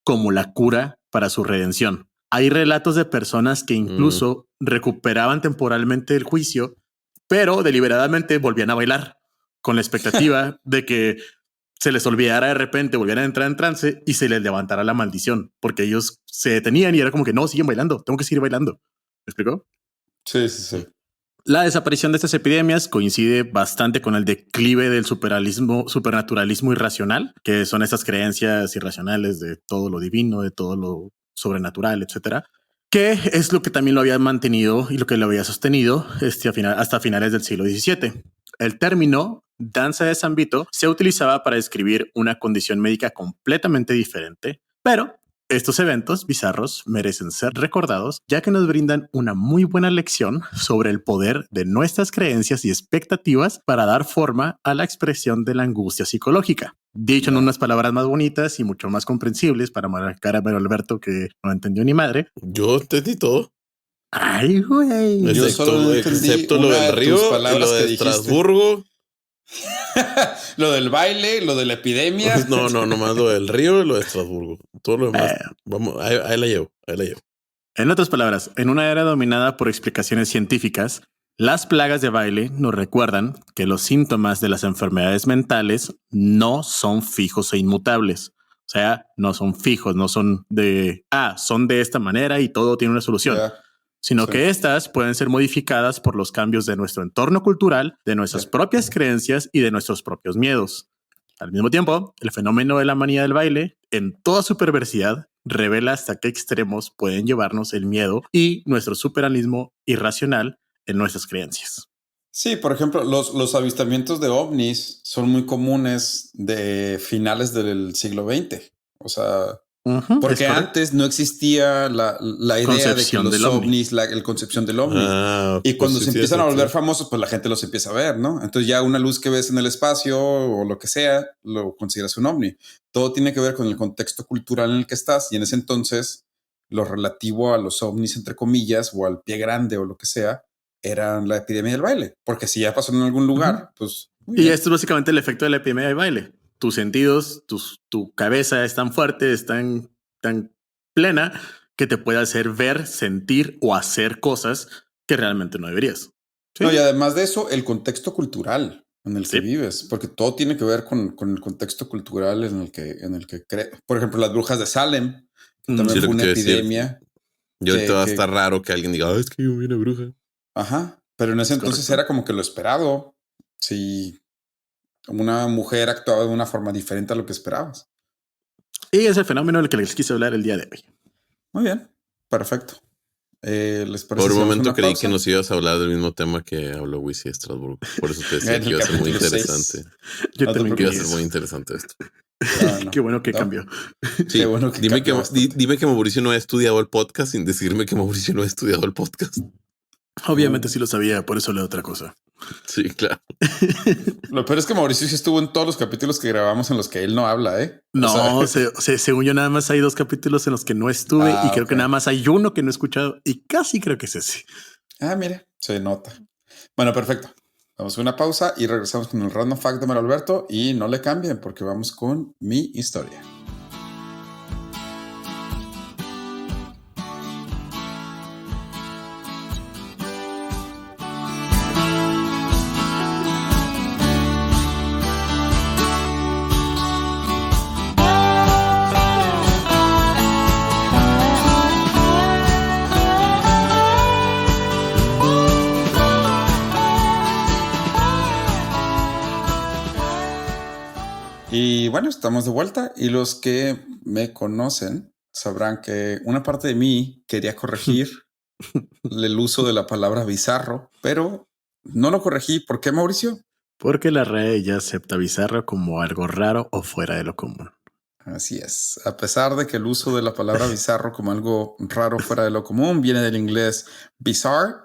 Speaker 3: como la cura para su redención. Hay relatos de personas que incluso recuperaban temporalmente el juicio, pero deliberadamente volvían a bailar con la expectativa de que se les olvidara de repente, volvieran a entrar en trance y se les levantara la maldición, porque ellos se detenían y era como que no, siguen bailando, tengo que seguir bailando. ¿Me explicó?
Speaker 1: Sí.
Speaker 3: La desaparición de estas epidemias coincide bastante con el declive del supernaturalismo irracional, que son estas creencias irracionales de todo lo divino, de todo lo sobrenatural, etcétera, que es lo que también lo había mantenido y lo que lo había sostenido hasta finales del siglo XVII. El término danza de San Vito se utilizaba para describir una condición médica completamente diferente, pero estos eventos bizarros merecen ser recordados, ya que nos brindan una muy buena lección sobre el poder de nuestras creencias y expectativas para dar forma a la expresión de la angustia psicológica. Dicho en unas palabras más bonitas y mucho más comprensibles para marcar a Alberto, que no entendió ni madre.
Speaker 4: Yo entendí todo.
Speaker 3: Ay, güey.
Speaker 4: Excepto lo del río y lo de Estrasburgo.
Speaker 1: Lo del baile, lo de la epidemia.
Speaker 4: No, nomás lo del río y lo de Estrasburgo. Todo lo demás, vamos, ahí la llevo.
Speaker 3: En otras palabras, en una era dominada por explicaciones científicas, las plagas de baile nos recuerdan que los síntomas de las enfermedades mentales no son fijos e inmutables. O sea, no son fijos, no son son de esta manera y todo tiene una solución. Sino que estas pueden ser modificadas por los cambios de nuestro entorno cultural, de nuestras propias creencias y de nuestros propios miedos. Al mismo tiempo, el fenómeno de la manía del baile, en toda su perversidad, revela hasta qué extremos pueden llevarnos el miedo y nuestro superanismo irracional en nuestras creencias.
Speaker 1: Sí, por ejemplo, los avistamientos de ovnis son muy comunes de finales del siglo XX. O sea... Porque antes no existía la idea de que los ovnis, la concepción del ovni. Y cuando se empiezan a volver famosos, pues la gente los empieza a ver, ¿no? Entonces ya una luz que ves en el espacio o lo que sea, lo consideras un ovni. Todo tiene que ver con el contexto cultural en el que estás. Y en ese entonces, lo relativo a los ovnis, entre comillas, o al pie grande o lo que sea, era la epidemia del baile. Porque si ya pasó en algún lugar, pues...
Speaker 3: Y esto es básicamente el efecto de la epidemia del baile. Tus sentidos, tu cabeza es tan fuerte, es tan plena que te puede hacer ver, sentir o hacer cosas que realmente no deberías. ¿Sí?
Speaker 1: No, y además de eso, el contexto cultural en el que vives, porque todo tiene que ver con el contexto cultural en el que crees. Por ejemplo, las brujas de Salem, que también fue una epidemia.
Speaker 4: Y ahorita va a estar raro que alguien diga, es que yo vi una bruja.
Speaker 1: Ajá, pero en ese entonces era como que lo esperado. Sí. Una mujer actuaba de una forma diferente a lo que esperabas.
Speaker 3: Y es el fenómeno del que les quise hablar el día de hoy.
Speaker 1: Muy bien, perfecto. ¿Les parece?
Speaker 4: Por un momento creí que nos ibas a hablar del mismo tema que habló Wisi Estrasburgo. Por eso te decía que iba a ser muy interesante.
Speaker 3: Yo también
Speaker 4: iba a ser muy interesante esto.
Speaker 1: No.
Speaker 3: Qué bueno que cambió.
Speaker 4: Sí, qué bueno que dime que Mauricio no ha estudiado el podcast sin decirme que Mauricio no ha estudiado el podcast.
Speaker 3: Obviamente sí lo sabía, por eso leo otra cosa.
Speaker 4: Sí, claro.
Speaker 1: Lo peor es que Mauricio sí estuvo en todos los capítulos que grabamos en los que él no habla, ¿eh?
Speaker 3: No, o sea, según yo nada más hay 2 capítulos en los que no estuve y creo que nada más hay uno que no he escuchado y casi creo que es ese.
Speaker 1: Mire, se nota. Bueno, perfecto. Vamos a una pausa y regresamos con el Random Fact de Mario Alberto y no le cambien porque vamos con mi historia. Y bueno, estamos de vuelta y los que me conocen sabrán que una parte de mí quería corregir el uso de la palabra bizarro, pero no lo corregí. ¿Por qué, Mauricio?
Speaker 3: Porque la RAE ya acepta bizarro como algo raro o fuera de lo común.
Speaker 1: Así es. A pesar de que el uso de la palabra bizarro como algo raro fuera de lo común viene del inglés bizarre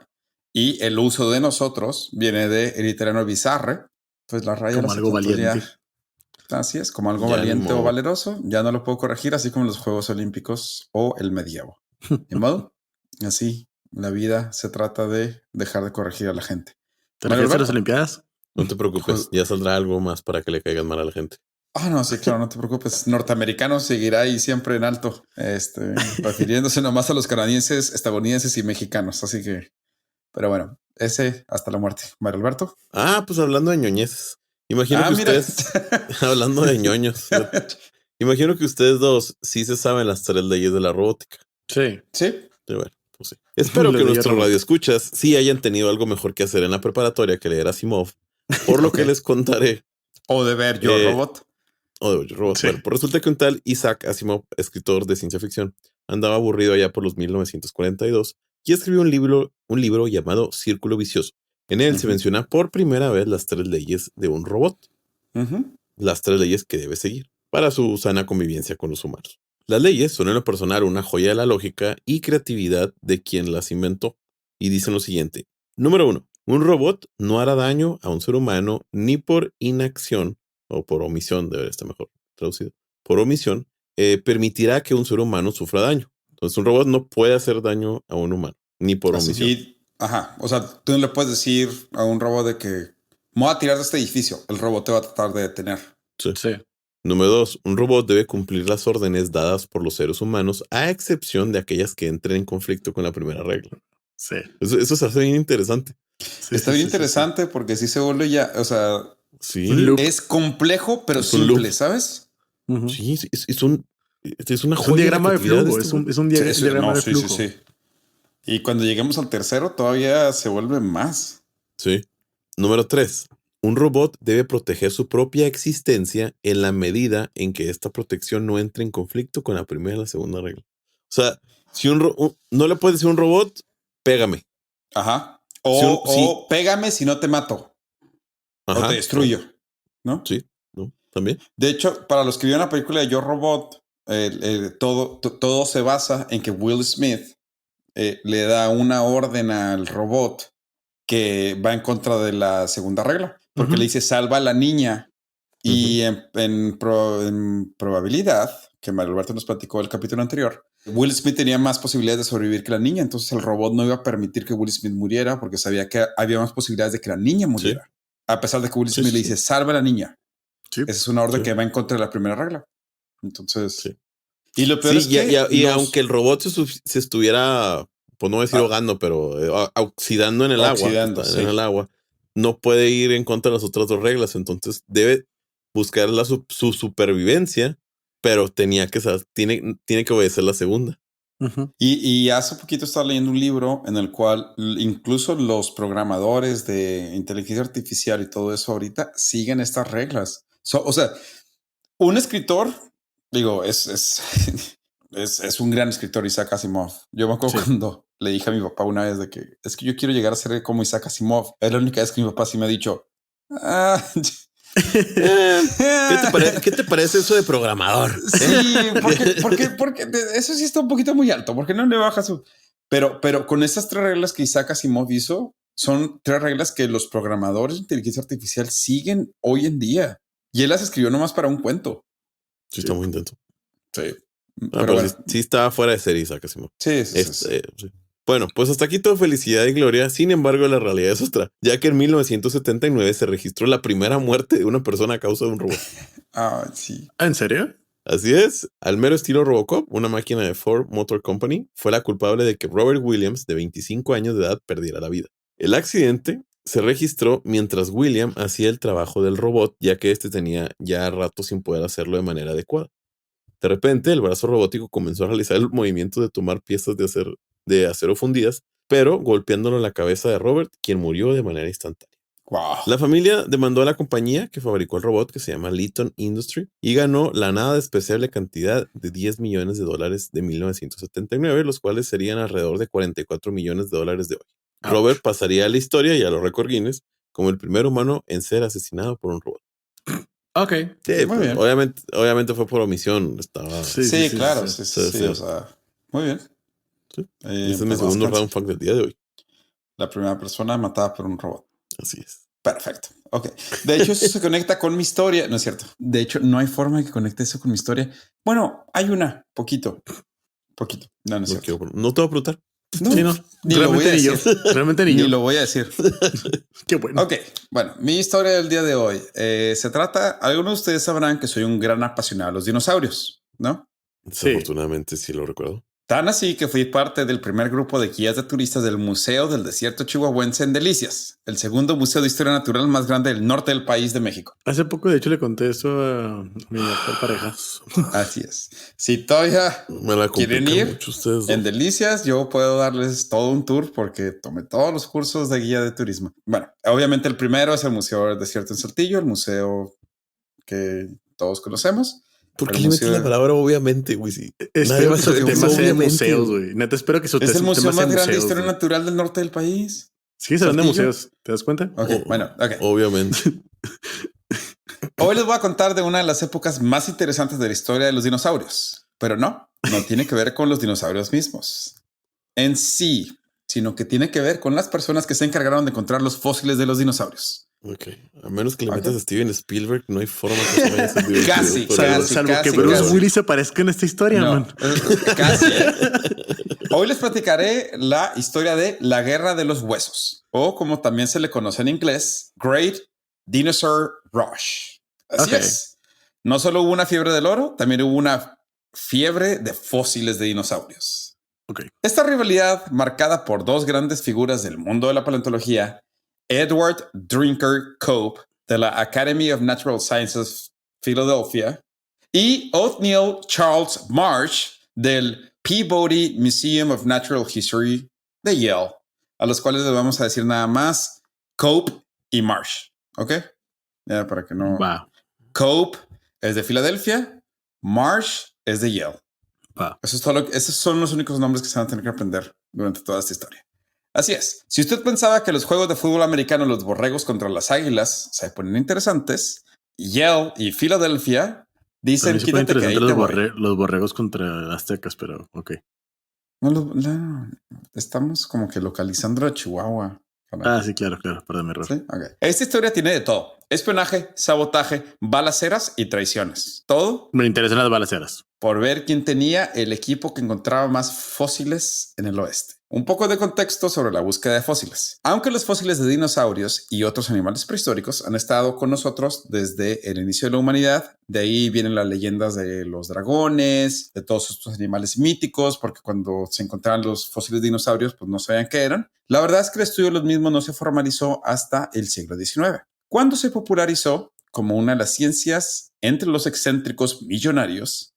Speaker 1: y el uso de nosotros viene del italiano bizarre, pues la RAE ya lo
Speaker 3: Como algo
Speaker 1: aceptó. Entonces
Speaker 3: valiente.
Speaker 1: así es, como algo
Speaker 4: Ya ni
Speaker 1: valiente o
Speaker 4: modo.
Speaker 1: valeroso, ya no lo puedo corregir, así como los Juegos Olímpicos o el medievo. ¿De modo? Así, la vida se trata de dejar de corregir a la gente.
Speaker 3: ¿Te
Speaker 1: Mario
Speaker 3: refieres a las
Speaker 1: Alberto.
Speaker 3: Olimpiadas?
Speaker 4: No te preocupes, ya saldrá algo más para que le caigan mal a la gente.
Speaker 1: No, sí, claro, no te preocupes. Norteamericano seguirá ahí siempre en alto, refiriéndose nomás a los canadienses, estadounidenses y mexicanos. Así que, pero bueno, ese hasta la muerte. Mario Alberto.
Speaker 4: Pues hablando de ñoñeces. Imagino que
Speaker 1: Mira.
Speaker 4: ustedes, hablando de ñoños, imagino que ustedes dos sí se saben las 3 leyes de la robótica.
Speaker 3: Sí.
Speaker 1: Sí.
Speaker 4: Sí, bueno, pues sí. Espero
Speaker 3: Lo
Speaker 4: que
Speaker 3: de
Speaker 4: nuestros
Speaker 3: Yo, Robot.
Speaker 4: radioescuchas sí hayan tenido algo mejor que hacer en la preparatoria que leer Asimov, por lo
Speaker 1: Ok.
Speaker 4: que les contaré.
Speaker 1: O de ver Yo Robot.
Speaker 4: O de Robot.
Speaker 3: Sí.
Speaker 4: Bueno, pues resulta que un tal Isaac Asimov, escritor de ciencia ficción, andaba aburrido allá por los 1942 y escribió un libro llamado Círculo Vicioso. En él se
Speaker 1: Ujú.
Speaker 4: menciona por primera vez las 3 leyes de un robot,
Speaker 1: Ujú.
Speaker 4: las 3 leyes que debe seguir para su sana convivencia con los humanos. Las leyes son en lo personal una joya de la lógica y creatividad de quien las inventó, y dicen lo siguiente. Número 1. Un robot no hará daño a un ser humano ni por inacción, o por omisión, debería estar mejor traducido, por omisión, permitirá que un ser humano sufra daño. Entonces un robot no puede hacer daño a un humano, ni por
Speaker 1: Así,
Speaker 4: omisión.
Speaker 1: o sea, tú no le puedes decir a un robot de que me voy a tirar de este edificio. El robot te va a tratar de detener.
Speaker 3: Sí.
Speaker 4: Número 2. Un robot debe cumplir las órdenes dadas por los seres humanos, a excepción de aquellas que entren en conflicto con la primera regla.
Speaker 3: Sí.
Speaker 4: Eso se hace bien interesante.
Speaker 3: Sí,
Speaker 1: Está
Speaker 3: sí,
Speaker 1: bien
Speaker 3: sí,
Speaker 1: interesante porque sí se vuelve ya, o sea,
Speaker 4: Sí,
Speaker 3: Un loop.
Speaker 1: es complejo pero
Speaker 4: Es un
Speaker 1: simple,
Speaker 4: loop.
Speaker 1: ¿sabes?
Speaker 3: Ujú.
Speaker 4: sí, es una
Speaker 3: Es un
Speaker 4: joya
Speaker 3: diagrama de
Speaker 4: creatividad
Speaker 3: flujo.
Speaker 4: este
Speaker 3: Es
Speaker 4: güey.
Speaker 3: un diagrama de flujo.
Speaker 1: Sí. Y cuando lleguemos al tercero todavía se vuelve más.
Speaker 4: Sí. Número 3. Un robot debe proteger su propia existencia en la medida en que esta protección no entre en conflicto con la primera y la segunda regla. O sea, si no le puedes decir a un robot, pégame.
Speaker 1: Ajá.
Speaker 4: Si
Speaker 1: O pégame si no te mato. O te destruyo. ¿No?
Speaker 4: Sí, ¿no? También.
Speaker 1: De hecho, para los que vieron la película de Yo Robot, todo se basa en que Will Smith le da una orden al robot que va en contra de la segunda regla, porque le dice salva a la niña y en probabilidad, que Mario Alberto nos platicó el capítulo anterior, Will Smith tenía más posibilidades de sobrevivir que la niña, entonces el robot no iba a permitir que Will Smith muriera porque sabía que había más posibilidades de que la niña muriera, a pesar de que Will Smith le dice salva a la niña.
Speaker 3: Sí.
Speaker 1: Esa es una orden
Speaker 4: Sí.
Speaker 1: que va en contra de la primera regla. Entonces,
Speaker 4: Sí.
Speaker 1: y lo peor es que
Speaker 4: y aunque el robot se estuviera, pues no decir ahogando, pero oxidando en el
Speaker 1: Oxidando,
Speaker 4: agua,
Speaker 1: sí.
Speaker 4: en el agua, no puede ir en contra de las otras 2 reglas. Entonces debe buscar su supervivencia, pero tiene que obedecer la segunda.
Speaker 1: Y hace poquito estaba leyendo un libro en el cual incluso los programadores de inteligencia artificial y todo eso ahorita siguen estas reglas. O sea, un escritor, digo, es un gran escritor, Isaac Asimov. Yo me acuerdo cuando le dije a mi papá una vez de que es que yo quiero llegar a ser como Isaac Asimov. Es la única vez que mi papá sí me ha dicho,
Speaker 4: ¿Qué te parece eso de programador?
Speaker 1: Sí, porque eso sí está un poquito muy alto, porque no le bajas su... Pero con esas 3 reglas que Isaac Asimov hizo, son 3 reglas que los programadores de inteligencia artificial siguen hoy en día. Y él las escribió nomás para un cuento.
Speaker 4: Sí, está muy intenso.
Speaker 1: Sí.
Speaker 4: Pero bueno. sí estaba fuera de serie, Isaac Asimov.
Speaker 1: Sí.
Speaker 4: Bueno, pues hasta aquí todo felicidad y gloria. Sin embargo, la realidad es otra, ya que en 1979 se registró la primera muerte de una persona a causa de un robot.
Speaker 1: Sí.
Speaker 3: ¿En serio?
Speaker 4: Así es. Al mero estilo Robocop, una máquina de Ford Motor Company fue la culpable de que Robert Williams, de 25 años de edad, perdiera la vida. El accidente se registró mientras William hacía el trabajo del robot, ya que este tenía ya rato sin poder hacerlo de manera adecuada. De repente, el brazo robótico comenzó a realizar el movimiento de tomar piezas de acero fundidas, pero golpeándolo en la cabeza de Robert, quien murió de manera instantánea.
Speaker 1: Wow.
Speaker 4: La familia demandó a la compañía que fabricó el robot, que se llama Litton Industry, y ganó la nada despreciable cantidad de $10 millones de 1979, los cuales serían alrededor de $44 millones de hoy.
Speaker 3: Ouch.
Speaker 4: Robert pasaría a la historia y a los récord Guinness como el primer humano en ser asesinado por un robot.
Speaker 3: Ok.
Speaker 4: Sí,
Speaker 1: Muy
Speaker 4: pues,
Speaker 1: bien.
Speaker 4: obviamente fue por omisión. Estaba.
Speaker 1: Sí, claro.
Speaker 3: sí.
Speaker 1: Sí, o sea, muy bien.
Speaker 4: Sí.
Speaker 1: Eh,
Speaker 4: Ese es mi
Speaker 1: pues,
Speaker 4: segundo
Speaker 1: descansa.
Speaker 4: round fact del día de hoy.
Speaker 1: La primera persona matada por un robot.
Speaker 4: Así es.
Speaker 1: Perfecto. Ok. De hecho, eso se conecta con mi historia. No es cierto. De hecho, no hay forma de que conecte eso con mi historia. Bueno, hay una. Poquito. No, no es cierto.
Speaker 4: No te voy a preguntar.
Speaker 1: No,
Speaker 3: Sí, no.
Speaker 1: ni lo voy a
Speaker 3: Realmente ni yo.
Speaker 1: decir.
Speaker 3: Realmente ni
Speaker 1: Ni
Speaker 3: yo.
Speaker 1: lo voy a decir.
Speaker 3: Qué bueno.
Speaker 1: Ok, bueno, mi historia del día de hoy se trata, algunos de ustedes sabrán que soy un gran apasionado de los dinosaurios, ¿no?
Speaker 4: Desafortunadamente sí lo recuerdo.
Speaker 1: Tan así que fui parte del primer grupo de guías de turistas del Museo del Desierto Chihuahuense en Delicias, el segundo museo de historia natural más grande del norte del país de México.
Speaker 3: Hace poco, de hecho, le conté eso a mi actual pareja.
Speaker 1: Así es. Si todavía
Speaker 4: Me la
Speaker 1: quieren
Speaker 4: complican
Speaker 1: ir
Speaker 4: mucho ustedes.
Speaker 1: en Delicias, yo puedo darles todo un tour porque tomé todos los cursos de guía de turismo. Bueno, obviamente el primero es el Museo del Desierto en Saltillo, el museo que todos conocemos.
Speaker 4: ¿Por qué
Speaker 1: El
Speaker 4: le metes
Speaker 1: museo-
Speaker 4: la palabra obviamente, güey? Sí. Nadie
Speaker 3: Espero que
Speaker 4: va a
Speaker 3: su
Speaker 4: saber
Speaker 3: tema
Speaker 4: que
Speaker 3: sea de
Speaker 4: obviamente,
Speaker 3: museos,
Speaker 4: güey.
Speaker 3: güey. Neta, espero que su
Speaker 1: Es el
Speaker 3: tema
Speaker 1: museo
Speaker 3: sea
Speaker 1: más grande de
Speaker 3: museos,
Speaker 1: historia
Speaker 3: güey.
Speaker 1: natural del norte del país.
Speaker 3: Sí, se hablan de
Speaker 1: Saltillo.
Speaker 3: museos. ¿Te das cuenta?
Speaker 1: Ok, bueno, ok.
Speaker 4: Obviamente.
Speaker 1: Hoy les voy a contar de una de las épocas más interesantes de la historia de los dinosaurios, pero no tiene que ver con los dinosaurios mismos en sí, sino que tiene que ver con las personas que se encargaron de encontrar los fósiles de los dinosaurios.
Speaker 4: Ok. A menos que le
Speaker 1: Ok.
Speaker 4: metas a Steven Spielberg, no hay forma que se vaya a ser divertido.
Speaker 1: Casi,
Speaker 4: pero-
Speaker 1: casi.
Speaker 3: Salvo que Bruce
Speaker 1: casi.
Speaker 3: Willis aparezca en esta historia,
Speaker 1: No,
Speaker 3: man.
Speaker 1: casi. Hoy les platicaré la historia de la Guerra de los Huesos, o como también se le conoce en inglés, Great Dinosaur Rush. Así
Speaker 3: Ok.
Speaker 1: es. No solo hubo una fiebre del oro, también hubo una fiebre de fósiles de dinosaurios.
Speaker 3: Ok.
Speaker 1: Esta rivalidad, marcada por dos grandes figuras del mundo de la paleontología, Edward Drinker Cope de la Academy of Natural Sciences Philadelphia y Othniel Charles Marsh del Peabody Museum of Natural History de Yale, a los cuales les vamos a decir nada más Cope y Marsh. ¿Ok? Ya para que no...
Speaker 3: Va.
Speaker 1: Cope es de Filadelfia, Marsh es de Yale.
Speaker 3: Va.
Speaker 1: Eso es todo esos son los únicos nombres que se van a tener que aprender durante toda esta historia. Así es. Si usted pensaba que los juegos de fútbol americano, los borregos contra las águilas, se ponen interesantes, Yale y Filadelfia dicen,
Speaker 3: Se pone
Speaker 1: quítate que ahí
Speaker 3: interesante
Speaker 1: te voy.
Speaker 3: los borregos contra aztecas, pero ok.
Speaker 1: No, estamos como que localizando a Chihuahua.
Speaker 3: Ah, sí, claro. Perdón, mi error.
Speaker 1: ¿Sí? Okay. Esta historia tiene de todo. Espionaje, sabotaje, balaceras y traiciones. Todo
Speaker 3: Me interesan las balaceras.
Speaker 1: por ver quién tenía el equipo que encontraba más fósiles en el oeste. Un poco de contexto sobre la búsqueda de fósiles. Aunque los fósiles de dinosaurios y otros animales prehistóricos han estado con nosotros desde el inicio de la humanidad, de ahí vienen las leyendas de los dragones, de todos estos animales míticos, porque cuando se encontraban los fósiles de dinosaurios, pues no sabían qué eran. La verdad es que el estudio de los mismos no se formalizó hasta el siglo XIX, cuando se popularizó como una de las ciencias entre los excéntricos millonarios,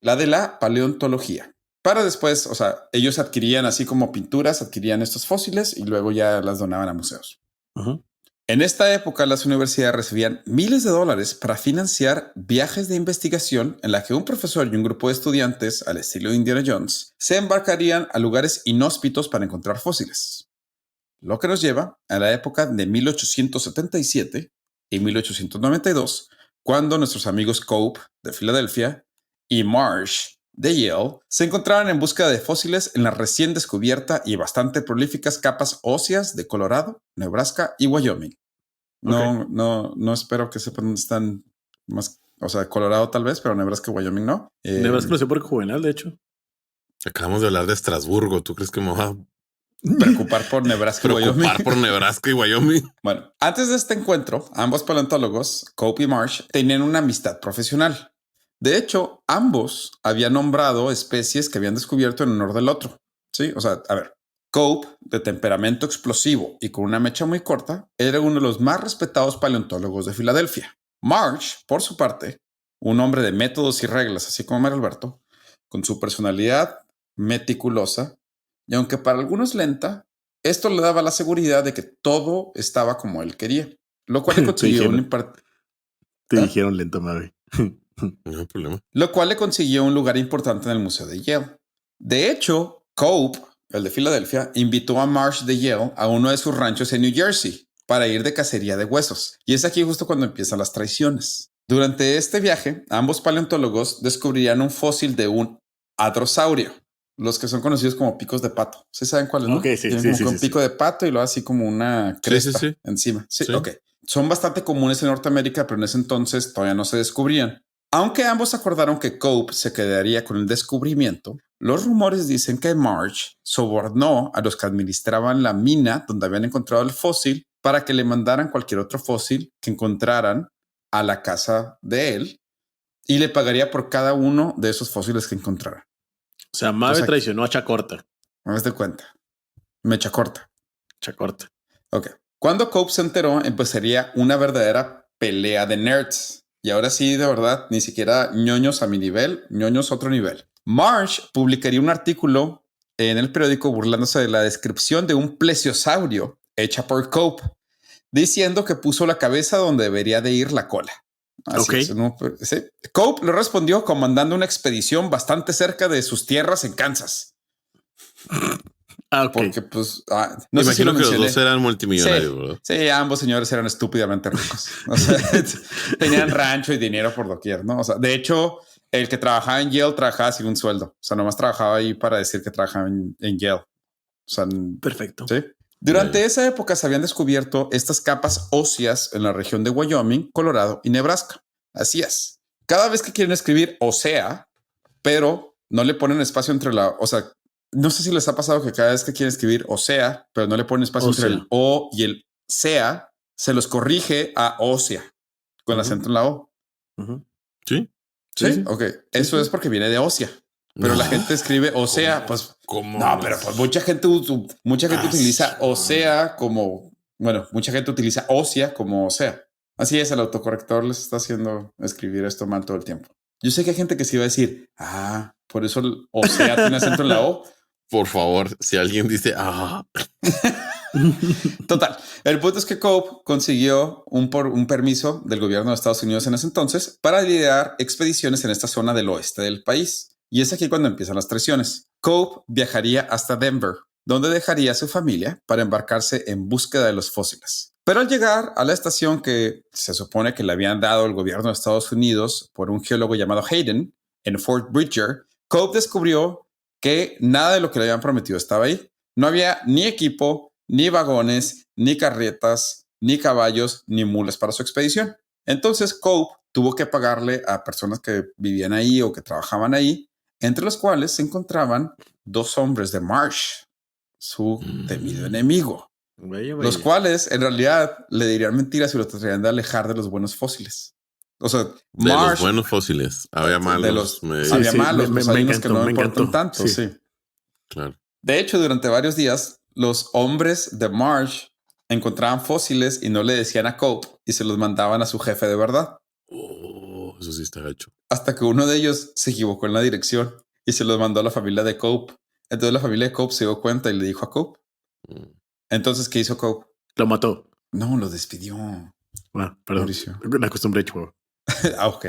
Speaker 1: la de la paleontología. Para después, o sea, ellos adquirían así como pinturas, adquirían estos fósiles y luego ya las donaban a museos.
Speaker 3: Ujú.
Speaker 1: En esta época, las universidades recibían miles de dólares para financiar viajes de investigación en la que un profesor y un grupo de estudiantes, al estilo de Indiana Jones, se embarcarían a lugares inhóspitos para encontrar fósiles. Lo que nos lleva a la época de 1877 y 1892, cuando nuestros amigos Cope de Filadelfia y Marsh de Yale se encontraban en busca de fósiles en la recién descubierta y bastante prolíficas capas óseas de Colorado, Nebraska y Wyoming. No espero que sepan dónde están más, o sea, Colorado tal vez, pero Nebraska y Wyoming no.
Speaker 3: Nebraska lo sé por juvenal, de hecho.
Speaker 4: Acabamos de hablar de Estrasburgo. ¿Tú crees que me va a
Speaker 1: preocupar por Nebraska y Wyoming.
Speaker 4: preocupar por Nebraska y Wyoming?
Speaker 1: Bueno, antes de este encuentro, ambos paleontólogos, Cope y Marsh, tenían una amistad profesional. De hecho, ambos habían nombrado especies que habían descubierto en honor del otro. Sí, o sea, a ver, Cope, de temperamento explosivo y con una mecha muy corta, era uno de los más respetados paleontólogos de Filadelfia. Marsh, por su parte, un hombre de métodos y reglas, así como Mario Alberto, con su personalidad meticulosa y aunque para algunos lenta, Esto le daba la seguridad de que todo estaba como él quería, lo cual le consiguió
Speaker 3: Te dijeron lento, Mavi.
Speaker 4: No hay problema.
Speaker 1: Lo cual le consiguió un lugar importante en el Museo de Yale. De hecho, Cope, el de Filadelfia, invitó a Marsh de Yale a uno de sus ranchos en New Jersey para ir de cacería de huesos. Y es aquí justo cuando empiezan las traiciones. Durante este viaje, ambos paleontólogos descubrirían un fósil de un hadrosaurio, los que son conocidos como picos de pato. ¿Sí saben cuáles, no?
Speaker 3: Okay, sí,
Speaker 1: Tienen
Speaker 3: sí,
Speaker 1: como un pico de pato y luego así como una cresta encima. Sí,
Speaker 4: Sí.
Speaker 1: ok. Son bastante comunes en Norteamérica, pero en ese entonces todavía no se descubrían. Aunque ambos acordaron que Cope se quedaría con el descubrimiento, los rumores dicen que Marsh sobornó a los que administraban la mina donde habían encontrado el fósil para que le mandaran cualquier otro fósil que encontraran a la casa de él y le pagaría por cada uno de esos fósiles que encontrara.
Speaker 3: O sea, Mavi traicionó a Chacorta.
Speaker 1: No me das cuenta. Mecha corta.
Speaker 3: Chacorta.
Speaker 1: Ok. Cuando Cope se enteró, empezaría una verdadera pelea de nerds. Y ahora sí, de verdad, ni siquiera ñoños a mi nivel, ñoños otro nivel. Marsh publicaría un artículo en el periódico burlándose de la descripción de un plesiosaurio hecha por Cope, diciendo que puso la cabeza donde debería de ir la cola. Así es, ¿no? ¿Sí? Cope le respondió comandando una expedición bastante cerca de sus tierras en Kansas.
Speaker 4: Porque pues no sé si lo mencioné. Los dos eran multimillonarios, ¿verdad?
Speaker 1: Sí, ambos señores eran estúpidamente ricos. O sea, tenían rancho y dinero por doquier, ¿no? O sea, de hecho, el que trabajaba en Yale trabajaba sin un sueldo. O sea, nomás trabajaba ahí para decir que trabajaba en Yale. O sea,
Speaker 3: perfecto.
Speaker 1: Sí. Durante esa época se habían descubierto estas capas óseas en la región de Wyoming, Colorado y Nebraska. Así es. Cada vez que quieren escribir osea, pero no le ponen espacio entre la, o sea, no sé si les ha pasado que cada vez que quieren escribir osea, pero no le ponen espacio entre el o y el sea, se los corrige a ósea con acento en la o.
Speaker 4: Sí.
Speaker 1: Sí. Ok. Eso es porque viene de ósea. Pero la gente escribe osea, pues ¿cómo? No, pero pues mucha gente utiliza osea como, bueno, mucha gente utiliza ósea como osea. Así es, el autocorrector les está haciendo escribir esto mal todo el tiempo. Yo sé que hay gente que sí va a decir, por eso el osea tiene acento en la o.
Speaker 4: Por favor, si alguien dice,
Speaker 1: Total. El punto es que Cope consiguió un permiso del gobierno de Estados Unidos en ese entonces para liderar expediciones en esta zona del oeste del país. Y es aquí cuando empiezan las traiciones. Cope viajaría hasta Denver, donde dejaría a su familia para embarcarse en búsqueda de los fósiles. Pero al llegar a la estación que se supone que le habían dado el gobierno de Estados Unidos por un geólogo llamado Hayden en Fort Bridger, Cope descubrió que nada de lo que le habían prometido estaba ahí. No había ni equipo, ni vagones, ni carretas, ni caballos, ni mulas para su expedición. Entonces Cope tuvo que pagarle a personas que vivían ahí o que trabajaban ahí, entre los cuales se encontraban 2 hombres de Marsh, su temido enemigo, los cuales en realidad le dirían mentiras y lo tratarían de alejar de los buenos fósiles. O sea,
Speaker 4: de Marsh, los buenos fósiles. Había malos.
Speaker 1: Había malos, hay unos que no importan tanto. Sí.
Speaker 4: Claro.
Speaker 1: De hecho, durante varios días, los hombres de Marsh encontraban fósiles y no le decían a Cope y se los mandaban a su jefe de verdad.
Speaker 4: Eso sí está hecho.
Speaker 1: Hasta que uno de ellos se equivocó en la dirección y se los mandó a la familia de Cope. Entonces la familia de Cope se dio cuenta y le dijo a Cope. Entonces, ¿qué hizo Cope?
Speaker 3: Lo mató.
Speaker 1: No, lo despidió.
Speaker 3: Bueno, perdón. Mauricio. La costumbre, chulo.
Speaker 1: Ok.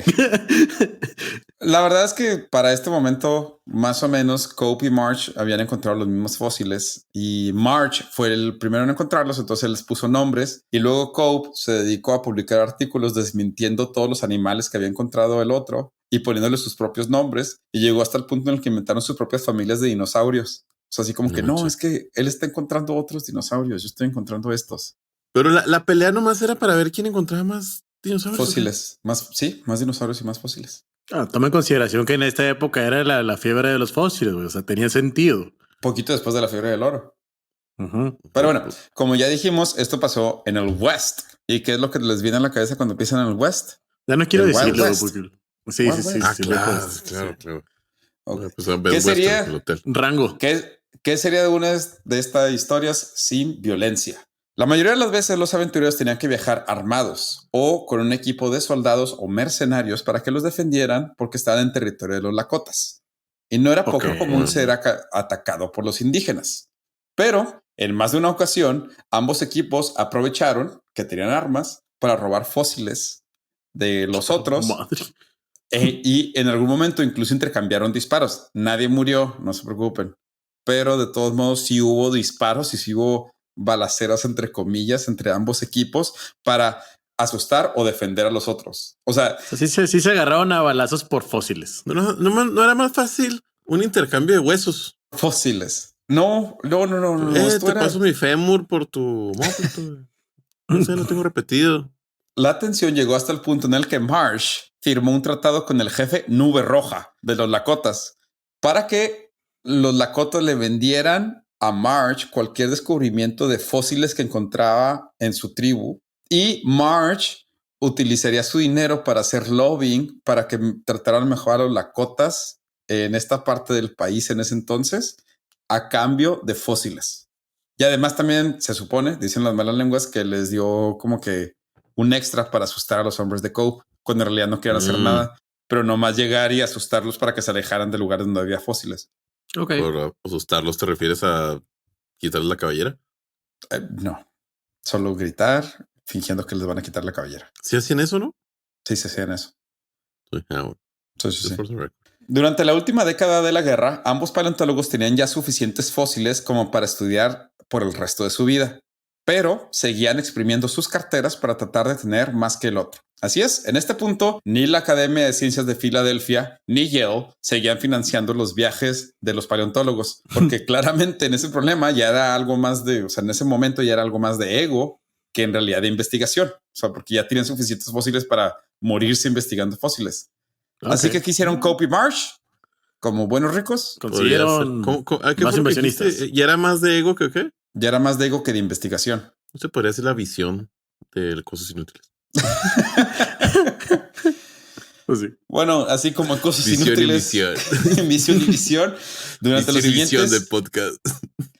Speaker 1: La verdad es que para este momento, más o menos, Cope y Marsh habían encontrado los mismos fósiles y Marsh fue el primero en encontrarlos, entonces les puso nombres y luego Cope se dedicó a publicar artículos desmintiendo todos los animales que había encontrado el otro y poniéndole sus propios nombres y llegó hasta el punto en el que inventaron sus propias familias de dinosaurios. O sea, así como que no, es que él está encontrando otros dinosaurios, yo estoy encontrando estos.
Speaker 4: Pero la pelea nomás era para ver quién encontraba más dinosaurios.
Speaker 1: Fósiles, más dinosaurios y más fósiles.
Speaker 3: Toma en consideración que en esta época era la fiebre de los fósiles, o sea, tenía sentido.
Speaker 1: Poquito después de la fiebre del oro. Pero bueno, como ya dijimos, esto pasó en el West. ¿Y qué es lo que les viene a la cabeza cuando piensan en el West?
Speaker 3: Ya no quiero decirlo. Porque... Sí.
Speaker 4: Claro.
Speaker 1: Okay.
Speaker 4: Pues,
Speaker 1: ¿Qué sería?
Speaker 3: Rango.
Speaker 1: ¿Qué sería de una de estas historias sin violencia? La mayoría de las veces los aventureros tenían que viajar armados o con un equipo de soldados o mercenarios para que los defendieran porque estaban en territorio de los Lakotas. Y no era poco común ser atacado por los indígenas. Pero En más de una ocasión, ambos equipos aprovecharon que tenían armas para robar fósiles de los otros.
Speaker 3: Madre.
Speaker 1: Y en algún momento incluso intercambiaron disparos. Nadie murió, no se preocupen. Pero de todos modos sí hubo disparos y sí hubo balaceras entre comillas entre ambos equipos para asustar o defender a los otros. O sea,
Speaker 3: Sí se agarraron a balazos por fósiles.
Speaker 4: No era más fácil un intercambio de huesos.
Speaker 1: fósiles. No. Esto
Speaker 4: Te
Speaker 1: era-
Speaker 4: paso mi fémur por tu móvil. No sé, lo tengo repetido.
Speaker 1: La tensión llegó hasta el punto en el que Marsh firmó un tratado con el jefe Nube Roja de los Lakotas para que los Lakotas le vendieran a Marsh cualquier descubrimiento de fósiles que encontraba en su tribu, y Marsh utilizaría su dinero para hacer lobbying para que trataran mejor a los Lakotas en esta parte del país en ese entonces a cambio de fósiles. Y además también se supone, dicen las malas lenguas, que les dio como que un extra para asustar a los hombres de Cope, cuando en realidad no querían hacer nada, pero nomás llegar y asustarlos para que se alejaran de lugares donde había fósiles.
Speaker 3: Ok.
Speaker 4: Por asustarlos, ¿te refieres a quitarles la cabellera?
Speaker 1: No, solo gritar, fingiendo que les van a quitar la cabellera.
Speaker 4: ¿Sí hacían eso, no?
Speaker 1: Sí, se hacían eso.
Speaker 4: Sí, bueno.
Speaker 1: Sí.
Speaker 4: Just for the record.
Speaker 1: Durante la última década de la guerra, ambos paleontólogos tenían ya suficientes fósiles como para estudiar por el resto de su vida, pero seguían exprimiendo sus carteras para tratar de tener más que el otro. Así es, en este punto, ni la Academia de Ciencias de Filadelfia ni Yale seguían financiando los viajes de los paleontólogos, porque claramente en ese problema ya era algo más de, o sea, en ese momento ya era algo más de ego que en realidad de investigación, o sea, porque ya tienen suficientes fósiles para morirse investigando fósiles. Así que quisieron Cope y Marsh como buenos ricos.
Speaker 3: Consiguieron
Speaker 4: ¿A qué
Speaker 3: más
Speaker 4: fue lo que
Speaker 3: inversionistas.
Speaker 4: dijiste? ¿Ya era más de ego que qué?
Speaker 1: Ya era más de ego que de investigación.
Speaker 4: No se podría hacer la visión de cosas inútiles.
Speaker 3: Pues sí.
Speaker 1: Bueno, así como cosas
Speaker 4: Visión y
Speaker 1: inútiles.
Speaker 4: visión.
Speaker 1: Visión y visión. Durante los
Speaker 4: Visión y visión
Speaker 1: siguientes
Speaker 4: del podcast.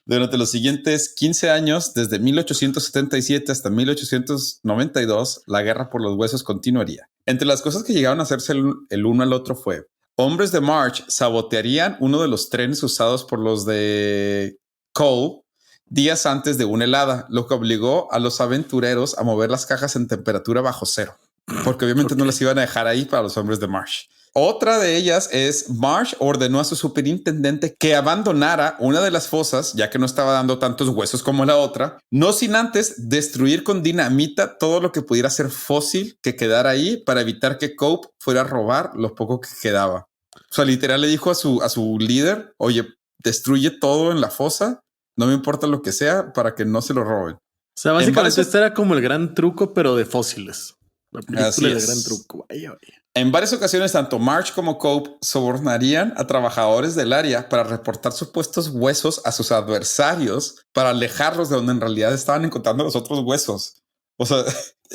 Speaker 1: Durante los siguientes 15 años, desde 1877 hasta 1892, la guerra por los huesos continuaría. Entre las cosas que llegaron a hacerse el uno al otro fue: hombres de March sabotearían uno de los trenes usados por los de Cole días antes de una helada, lo que obligó a los aventureros a mover las cajas en temperatura bajo cero, porque obviamente no las iban a dejar ahí para los hombres de Marsh. Otra de ellas es Marsh ordenó a su superintendente que abandonara una de las fosas, ya que no estaba dando tantos huesos como la otra, no sin antes destruir con dinamita todo lo que pudiera ser fósil que quedara ahí para evitar que Cope fuera a robar lo poco que quedaba. O sea, literal le dijo a su líder: oye, destruye todo en la fosa, no me importa lo que sea, para que no se lo roben.
Speaker 3: O sea, básicamente
Speaker 1: varios-
Speaker 3: este era como el gran truco, pero de fósiles. La película
Speaker 1: Así
Speaker 3: del
Speaker 1: es.
Speaker 3: gran truco. Vaya.
Speaker 1: En varias ocasiones, tanto March como Cope sobornarían a trabajadores del área para reportar supuestos huesos a sus adversarios para alejarlos de donde en realidad estaban encontrando los otros huesos. O sea,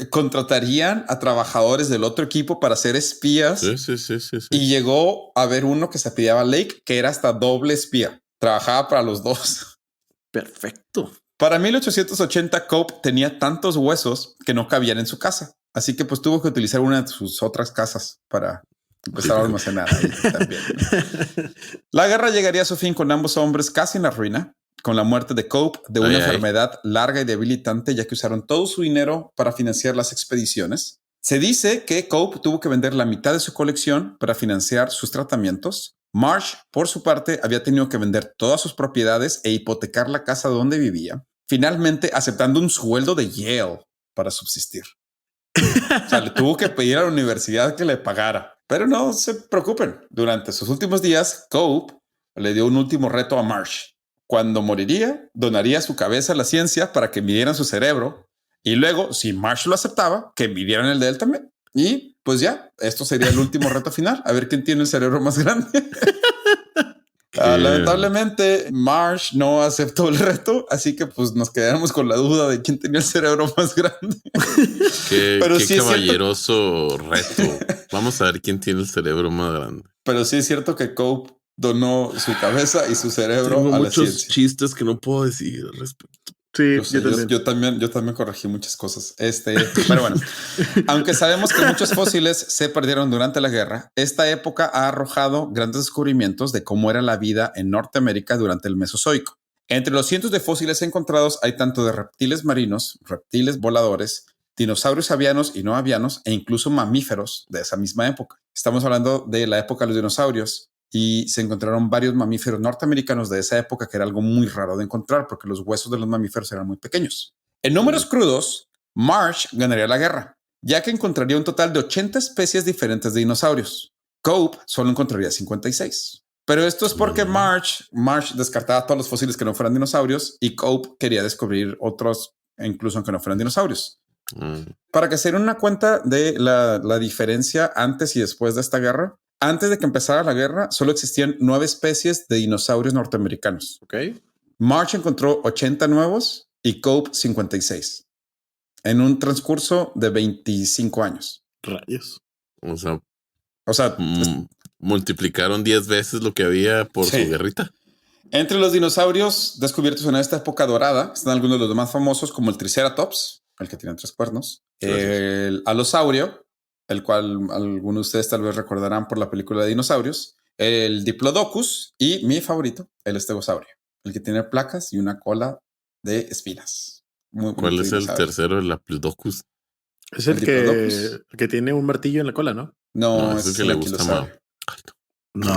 Speaker 1: contratarían a trabajadores del otro equipo para ser espías.
Speaker 4: Sí.
Speaker 1: Y llegó a haber uno que se apellidaba Lake, que era hasta doble espía. Trabajaba para los dos.
Speaker 3: Perfecto.
Speaker 1: Para 1880, Cope tenía tantos huesos que no cabían en su casa. Así que pues tuvo que utilizar una de sus otras casas para empezar a almacenar ahí también, ¿no? La guerra llegaría a su fin con ambos hombres casi en la ruina, con la muerte de Cope de una enfermedad larga y debilitante, ya que usaron todo su dinero para financiar las expediciones. Se dice que Cope tuvo que vender la mitad de su colección para financiar sus tratamientos. Marsh, por su parte, había tenido que vender todas sus propiedades e hipotecar la casa donde vivía, finalmente aceptando un sueldo de Yale para subsistir. O sea, le tuvo que pedir a la universidad que le pagara. Pero no se preocupen. Durante sus últimos días, Cope le dio un último reto a Marsh. Cuando moriría, donaría su cabeza a la ciencia para que midieran su cerebro. Y luego, si Marsh lo aceptaba, que midieran el de él también. Y pues ya, esto sería el último reto final. A ver quién tiene el cerebro más grande. Lamentablemente, Marsh no aceptó el reto, así que pues nos quedamos con la duda de quién tenía el cerebro más grande.
Speaker 4: Qué
Speaker 1: sí
Speaker 4: caballeroso reto. Vamos a ver quién tiene el cerebro más grande.
Speaker 1: Pero sí es cierto que Cope donó su cabeza y su cerebro
Speaker 4: Tengo
Speaker 1: a la
Speaker 4: muchos
Speaker 1: ciencia.
Speaker 4: chistes que no puedo decir al respecto.
Speaker 3: Sí,
Speaker 1: Yo también corregí muchas cosas. Pero bueno, aunque sabemos que muchos fósiles se perdieron durante la guerra, esta época ha arrojado grandes descubrimientos de cómo era la vida en Norteamérica durante el Mesozoico. Entre los cientos de fósiles encontrados hay tanto de reptiles marinos, reptiles voladores, dinosaurios avianos y no avianos e incluso mamíferos de esa misma época. Estamos hablando de la época de los dinosaurios y se encontraron varios mamíferos norteamericanos de esa época que era algo muy raro de encontrar porque los huesos de los mamíferos eran muy pequeños. En números crudos, Marsh ganaría la guerra, ya que encontraría un total de 80 especies diferentes de dinosaurios. Cope solo encontraría 56. Pero esto es porque Marsh descartaba todos los fósiles que no fueran dinosaurios y Cope quería descubrir otros, incluso aunque no fueran dinosaurios. Para que se den una cuenta de la diferencia antes y después de esta guerra, antes de que empezara la guerra, solo existían 9 especies de dinosaurios norteamericanos.
Speaker 3: Ok.
Speaker 1: Marsh encontró 80 nuevos y Cope 56 en un transcurso de 25 años.
Speaker 3: Rayos.
Speaker 4: O sea, multiplicaron 10 veces lo que había por su guerrita. Entre
Speaker 1: los dinosaurios descubiertos en esta época dorada están algunos de los más famosos, como el Triceratops, el que tiene 3 cuernos, el Alosaurio, el cual algunos de ustedes tal vez recordarán por la película de dinosaurios, el Diplodocus y mi favorito, el Estegosaurio, el que tiene placas y una cola de espinas.
Speaker 4: ¿Cuál es el tercero, el Diplodocus?
Speaker 3: Es el que tiene un martillo en la cola, ¿no?
Speaker 1: No,
Speaker 4: es el que le gusta más.
Speaker 3: No.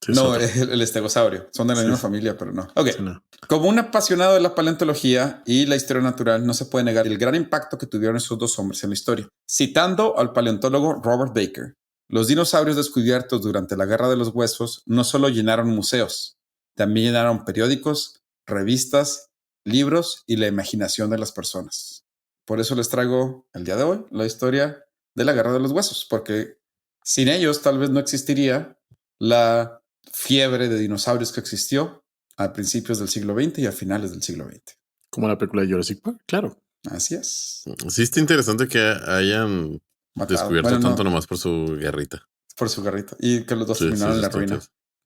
Speaker 1: No, el estegosaurio. Son de la misma familia, pero no. Ok. Sí, no. Como un apasionado de la paleontología y la historia natural, no se puede negar el gran impacto que tuvieron esos dos hombres en la historia. Citando al paleontólogo Robert Baker, los dinosaurios descubiertos durante la Guerra de los Huesos no solo llenaron museos, también llenaron periódicos, revistas, libros y la imaginación de las personas. Por eso les traigo el día de hoy la historia de la Guerra de los Huesos, porque sin ellos tal vez no existiría la fiebre de dinosaurios que existió a principios del siglo XX y a finales del siglo XX.
Speaker 3: Como la película de Jurassic Park, claro.
Speaker 1: Así es.
Speaker 4: Sí, está interesante que hayan descubierto tanto nomás por su guerrita.
Speaker 1: Por su guerrita. Y que los dos terminaron en la ruina.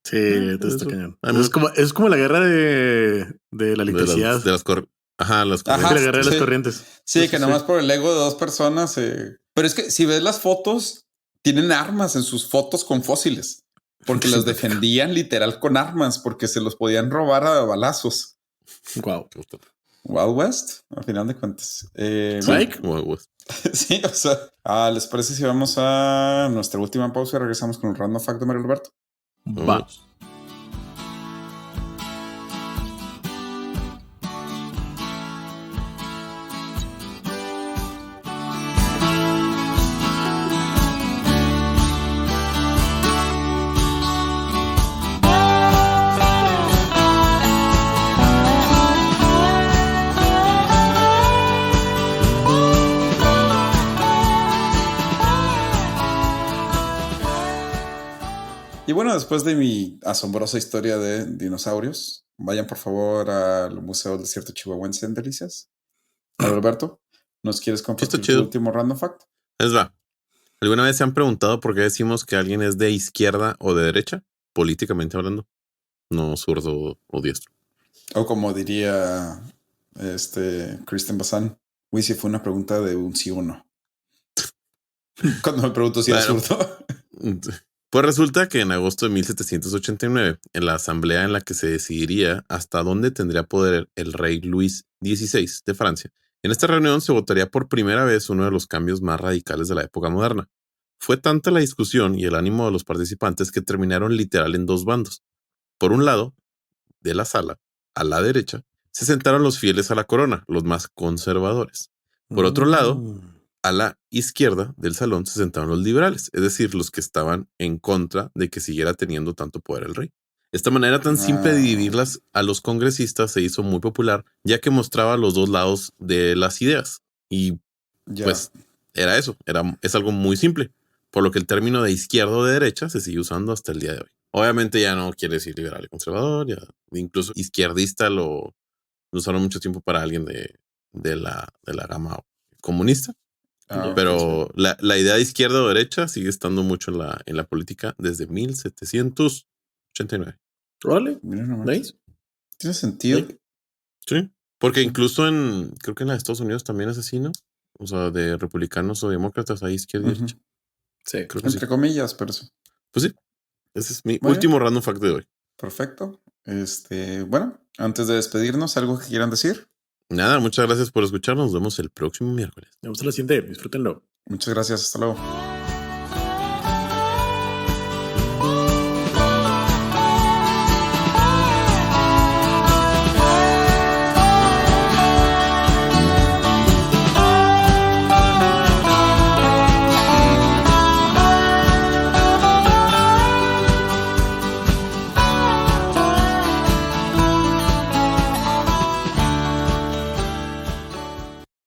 Speaker 3: Sí, está cañón. Es como la guerra de la electricidad.
Speaker 4: De las corrientes.
Speaker 3: La guerra de las corrientes.
Speaker 1: Sí, que nomás por el ego de dos personas. Pero es que si ves las fotos, tienen armas en sus fotos con fósiles. Porque los defendían literal con armas, porque se los podían robar a balazos.
Speaker 3: Wow.
Speaker 1: Wild West, al final de cuentas.
Speaker 4: Wild West.
Speaker 1: Sí, o sea, ¿les parece si vamos a nuestra última pausa y regresamos con un random fact de Mario Alberto?
Speaker 3: Vamos.
Speaker 1: Y bueno, después de mi asombrosa historia de dinosaurios, vayan por favor al Museo del Desierto Chihuahuense en Delicias. Alberto, ¿nos quieres compartir tu último random fact?
Speaker 4: Es va. ¿Alguna vez se han preguntado por qué decimos que alguien es de izquierda o de derecha? Políticamente hablando. No zurdo o diestro.
Speaker 1: O como diría Christian Bazán, uy, si fue una pregunta de un sí o no. Cuando me pregunto si era zurdo.
Speaker 4: Pues resulta que en agosto de 1789, en la asamblea en la que se decidiría hasta dónde tendría poder el rey Luis XVI de Francia, en esta reunión se votaría por primera vez uno de los cambios más radicales de la época moderna. Fue tanta la discusión y el ánimo de los participantes que terminaron literal en dos bandos. Por un lado, de la sala, a la derecha, se sentaron los fieles a la corona, los más conservadores. Por otro lado, a la izquierda del salón se sentaron los liberales, es decir, los que estaban en contra de que siguiera teniendo tanto poder el rey. Esta manera tan simple de dividirlas a los congresistas se hizo muy popular, ya que mostraba los dos lados de las ideas. Y pues era eso, es algo muy simple, por lo que el término de izquierda o de derecha se sigue usando hasta el día de hoy. Obviamente ya no quiere decir liberal y conservador, ya incluso izquierdista lo usaron mucho tiempo para alguien de la gama comunista. Pero la idea de izquierda o derecha sigue estando mucho en la política desde 1789.
Speaker 3: ¿Vale?
Speaker 1: ¿Veis? ¿Tiene sentido?
Speaker 4: Sí, porque incluso creo que en los Estados Unidos también es así, ¿no? O sea, de republicanos o demócratas hay izquierda y derecha.
Speaker 1: Sí, creo que entre comillas, pero sí.
Speaker 4: Pues sí, ese es mi último random fact de hoy.
Speaker 1: Perfecto. Bueno, Antes de despedirnos, ¿algo que quieran decir?
Speaker 4: Nada, muchas gracias por escucharnos. Nos vemos el próximo miércoles.
Speaker 3: Me gusta lo siguiente, disfrútenlo.
Speaker 1: Muchas gracias, hasta luego.